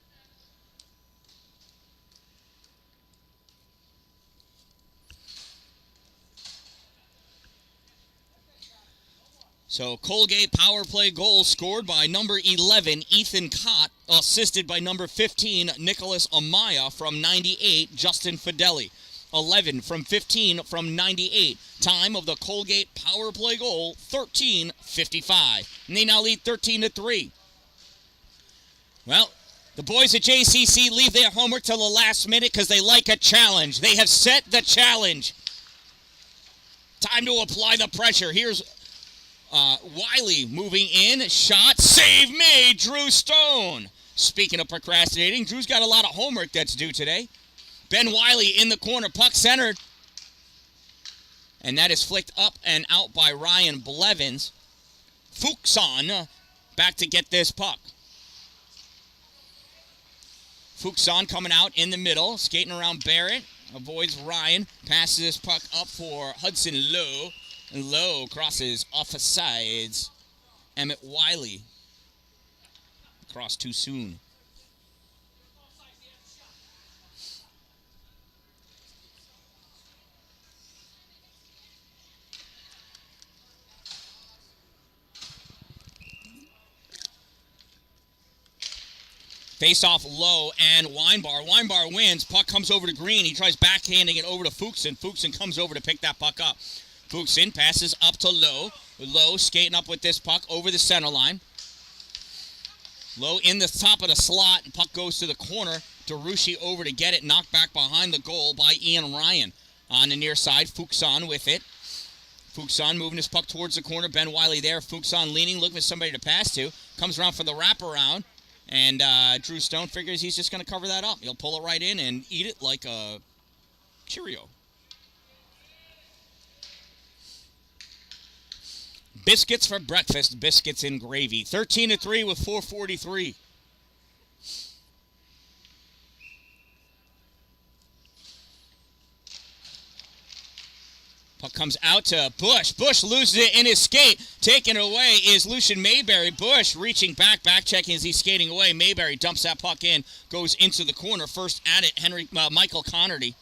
So Colgate power play goal scored by number 11, Ethan Cott, assisted by number 15, Nicholas Amaya from 98, Justin Fideli. 11 from 15 from 98. Time of the Colgate power play goal, 13:55. And they now lead 13-3. Well, the boys at JCC leave their homework till the last minute because they like a challenge. They have set the challenge. Time to apply the pressure. Here's Wiley moving in, shot, save made, Drew Stone. Speaking of procrastinating, Drew's got a lot of homework that's due today. Ben Wiley in the corner, puck centered. And that is flicked up and out by Ryan Blevins. Fuchson back to get this puck. Fuchson coming out in the middle, skating around Barrett, avoids Ryan, passes this puck up for Hudson Lowe. And Lowe crosses off the sides. Emmett Wiley. Cross too soon. Face off low and Weinbar. Weinbar wins. Puck comes over to Green. He tries backhanding it over to Fuchsen. Fuchsen comes over to pick that puck up. Fuchsen passes up to Lowe. Lowe skating up with this puck over the center line. Lowe in the top of the slot. And puck goes to the corner. DeRushi over to get it. Knocked back behind the goal by Ian Ryan. On the near side, Fuchsen with it. Fuchsen moving his puck towards the corner. Ben Wiley there. Fuchsen leaning, looking for somebody to pass to. Comes around for the wraparound. And Drew Stone figures he's just going to cover that up. He'll pull it right in and eat it like a Cheerio. Biscuits for breakfast. Biscuits in gravy. 13-3 with 4:43. Puck comes out to Bush. Bush loses it in his skate. Taken away is Lucian Mayberry. Bush reaching back checking as he's skating away. Mayberry dumps that puck in, goes into the corner. First at it, Michael Connerty.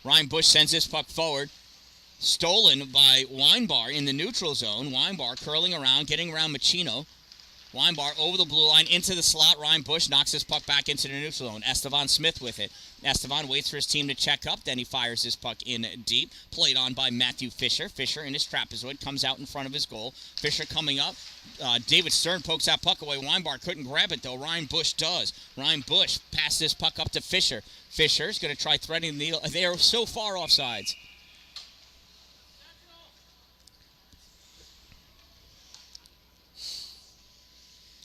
Ryan Bush sends this puck forward. Stolen by Weinbar in the neutral zone. Weinbar curling around, getting around Machino. Weinbar over the blue line into the slot. Ryan Bush knocks his puck back into the neutral zone. Estevan Smith with it. Estevan waits for his team to check up. Then he fires his puck in deep. Played on by Matthew Fisher. Fisher in his trapezoid comes out in front of his goal. Fisher coming up. David Stern pokes that puck away. Weinbar couldn't grab it though. Ryan Bush does. Ryan Bush passes this puck up to Fisher. Fisher's going to try threading the needle. They are so far offsides.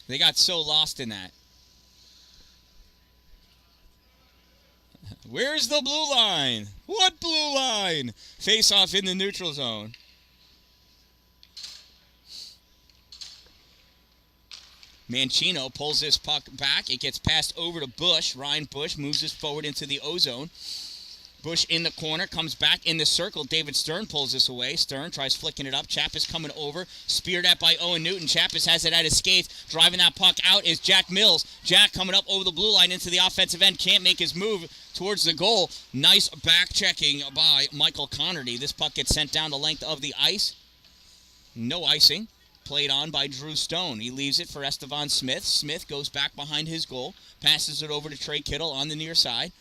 They got so lost in that. Where's the blue line? What blue line? Face off in the neutral zone. Mancino pulls this puck back. It gets passed over to Bush. Ryan Bush moves this forward into the O-zone. Bush in the corner, comes back in the circle. David Stern pulls this away. Stern tries flicking it up. Chappis coming over. Speared at by Owen Newton. Chappis has it at his skates. Driving that puck out is Jack Mills. Jack coming up over the blue line into the offensive end. Can't make his move towards the goal. Nice back checking by Michael Connerty. This puck gets sent down the length of the ice. No icing. Played on by Drew Stone. He leaves it for Estevan Smith. Smith goes back behind his goal. Passes it over to Trey Kittle on the near side.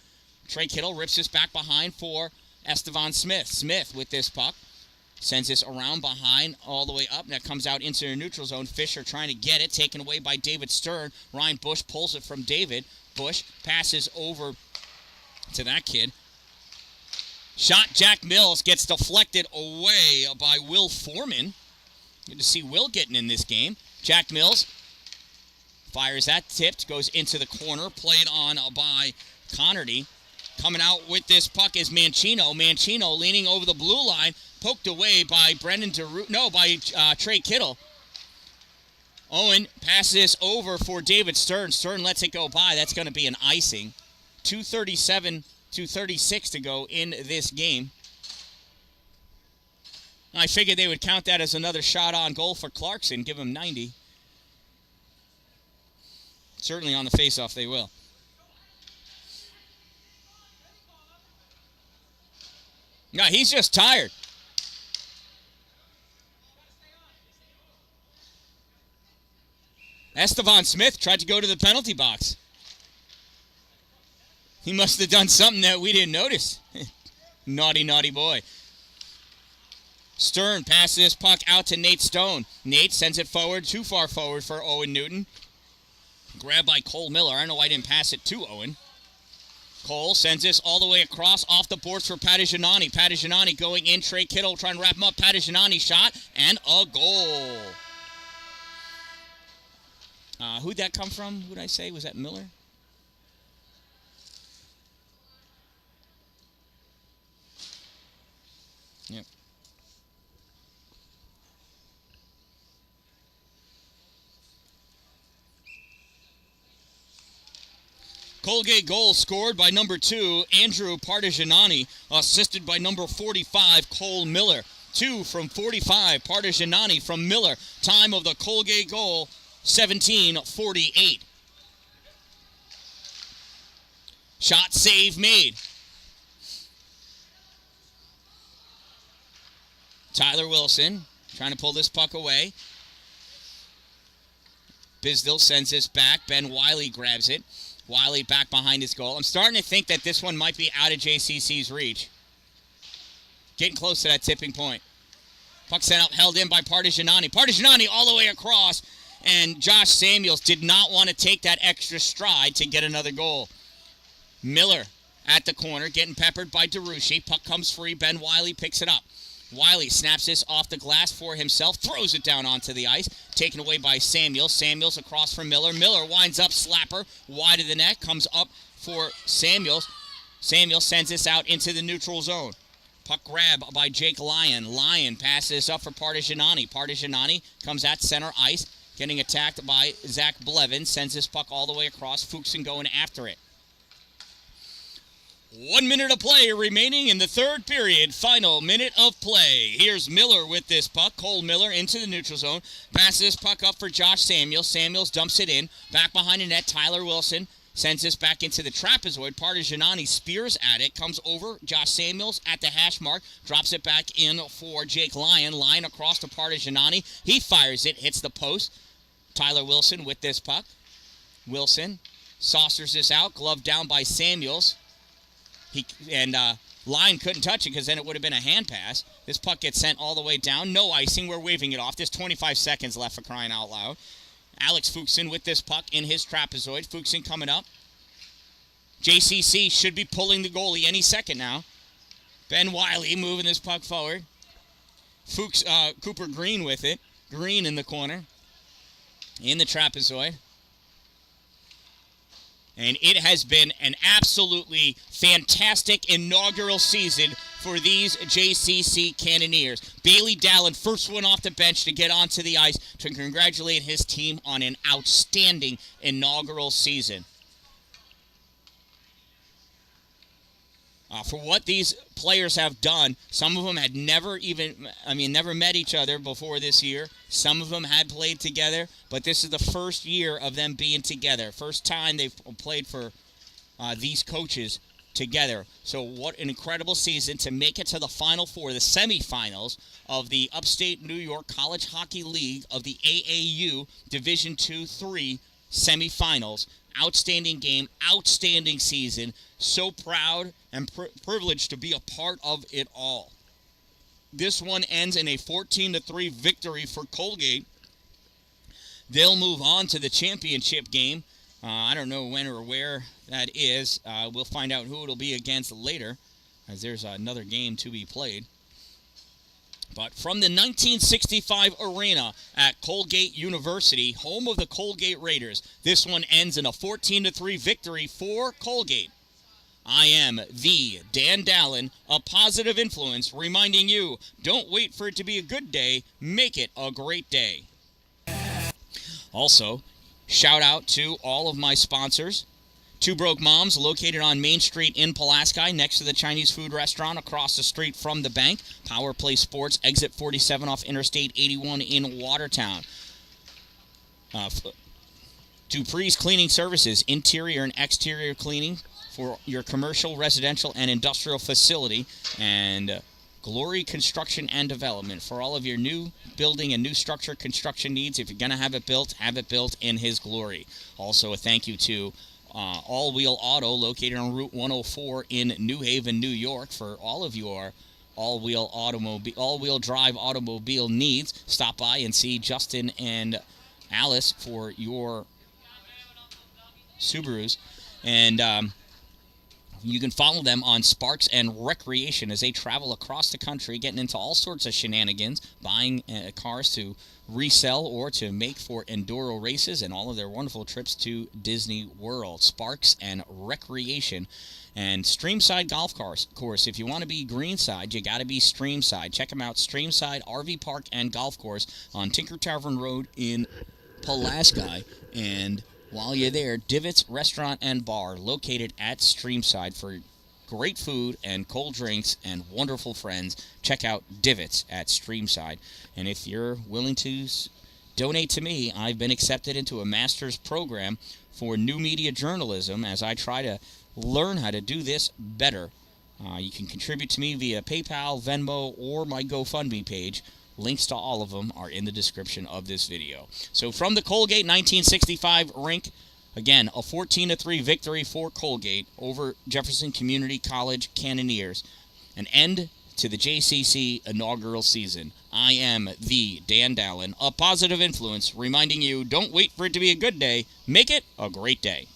Trey Kittle rips this back behind for Estevan Smith. Smith with this puck. Sends this around behind all the way up. That comes out into the neutral zone. Fisher trying to get it. Taken away by David Stern. Ryan Bush pulls it from David. Bush passes over to that kid. Shot Jack Mills gets deflected away by Will Foreman. Good to see Will getting in this game. Jack Mills fires that. Tipped. Goes into the corner. Played on by Connerty. Coming out with this puck is Mancino. Mancino leaning over the blue line. Poked away by Trey Kittle. Owen passes this over for David Stern. Stern lets it go by. That's going to be an icing. 2:36 to go in this game. I figured they would count that as another shot on goal for Clarkson. Give him 90. Certainly on the faceoff they will. No, he's just tired. Estevan Smith tried to go to the penalty box. He must have done something that we didn't notice. Naughty, naughty boy. Stern passes this puck out to Nate Stone. Nate sends it forward, too far forward for Owen Newton. Grabbed by Cole Miller. I don't know why I didn't pass it to Owen. Cole sends this all the way across off the boards for Patigianani. Patigianani going in. Trey Kittle trying to wrap him up. Patigianani shot and a goal. Who'd that come from? Who'd I say? Was that Miller? Yep. Colgate goal scored by number 2, Andrew Partigianani, assisted by number 45, Cole Miller. 2 from 45, Partigianani from Miller. Time of the Colgate goal, 17:48. Shot save made. Tyler Wilson trying to pull this puck away. Bisdell sends this back. Ben Wiley grabs it. Wiley back behind his goal. I'm starting to think that this one might be out of JCC's reach. Getting close to that tipping point. Puck sent out, held in by Partigianani. Partigianani all the way across. And Josh Samuels did not want to take that extra stride to get another goal. Miller at the corner, getting peppered by DeRucci. Puck comes free. Ben Wiley picks it up. Wiley snaps this off the glass for himself, throws it down onto the ice, taken away by Samuels. Samuels across from Miller. Miller winds up, slapper, wide of the net, comes up for Samuels. Samuels sends this out into the neutral zone. Puck grab by Jake Lyon. Lyon passes up for Partigianani. Partigianani comes at center ice, getting attacked by Zach Blevins, sends this puck all the way across. Fuchsen going after it. 1 minute of play remaining in the third period. Final minute of play. Here's Miller with this puck. Cole Miller into the neutral zone. Passes this puck up for Josh Samuels. Samuels dumps it in. Back behind the net, Tyler Wilson sends this back into the trapezoid. Partigianani spears at it. Comes over. Josh Samuels at the hash mark. Drops it back in for Jake Lyon. Lyon across to Partigianani. He fires it. Hits the post. Tyler Wilson with this puck. Wilson saucers this out. Glove down by Samuels. Lyon couldn't touch it because then it would have been a hand pass. This puck gets sent all the way down. No icing. We're waving it off. There's 25 seconds left for crying out loud. Alex Fuchsen with this puck in his trapezoid. Fuchsen coming up. JCC should be pulling the goalie any second now. Ben Wiley moving this puck forward. Cooper Green with it. Green in the corner. In the trapezoid. And it has been an absolutely fantastic inaugural season for these JCC Cannoneers. Dan-Dalin, first one off the bench to get onto the ice to congratulate his team on an outstanding inaugural season. For what these players have done, some of them had never met each other before this year. Some of them had played together, but this is the first year of them being together. First time they've played for these coaches together. So what an incredible season to make it to the Final Four, the semifinals of the Upstate New York College Hockey League of the AAU Division II-III semifinals. Outstanding game, outstanding season. So proud and privileged to be a part of it all. This one ends in a 14-3 victory for Colgate. They'll move on to the championship game. I don't know when or where that is. We'll find out who it'll be against later, as there's another game to be played. But from the 1965 arena at Colgate University, home of the Colgate Raiders, this one ends in a 14-3 victory for Colgate. I am the Dan-Dalin, a positive influence, reminding you, don't wait for it to be a good day, make it a great day. Also, shout out to all of my sponsors. Two Broke Moms, located on Main Street in Pulaski, next to the Chinese food restaurant across the street from the bank. Power Play Sports, exit 47 off Interstate 81 in Watertown. Dupree's Cleaning Services, interior and exterior cleaning for your commercial, residential, and industrial facility. And Glory Construction and Development for all of your new building and new structure construction needs. If you're going to have it built in his glory. Also, a thank you to All Wheel Auto, located on Route 104 in New Haven, New York, for all of your all-wheel drive automobile needs. Stop by and see Justin and Alice for your Subarus. And you can follow them on Sparks and Recreation as they travel across the country, getting into all sorts of shenanigans, buying cars to resell or to make for enduro races, and all of their wonderful trips to Disney World. Sparks and Recreation. And Streamside Golf Course. If you want to be greenside, you got to be streamside. Check them out, Streamside RV Park and Golf Course on Tinker Tavern Road in Pulaski. And while you're there, Divots Restaurant and Bar, located at Streamside, for great food and cold drinks and wonderful friends. Check out Divots at Streamside. And if you're willing to donate to me, I've been accepted into a master's program for new media journalism as I try to learn how to do this better. You can contribute to me via PayPal, Venmo, or my GoFundMe page. Links to all of them are in the description of this video. So from the Colgate 1965 rink, again, a 14-3 victory for Colgate over Jefferson Community College Cannoneers. An end to the JCC inaugural season. I am the Dan-Dalin, a positive influence, reminding you, don't wait for it to be a good day, make it a great day.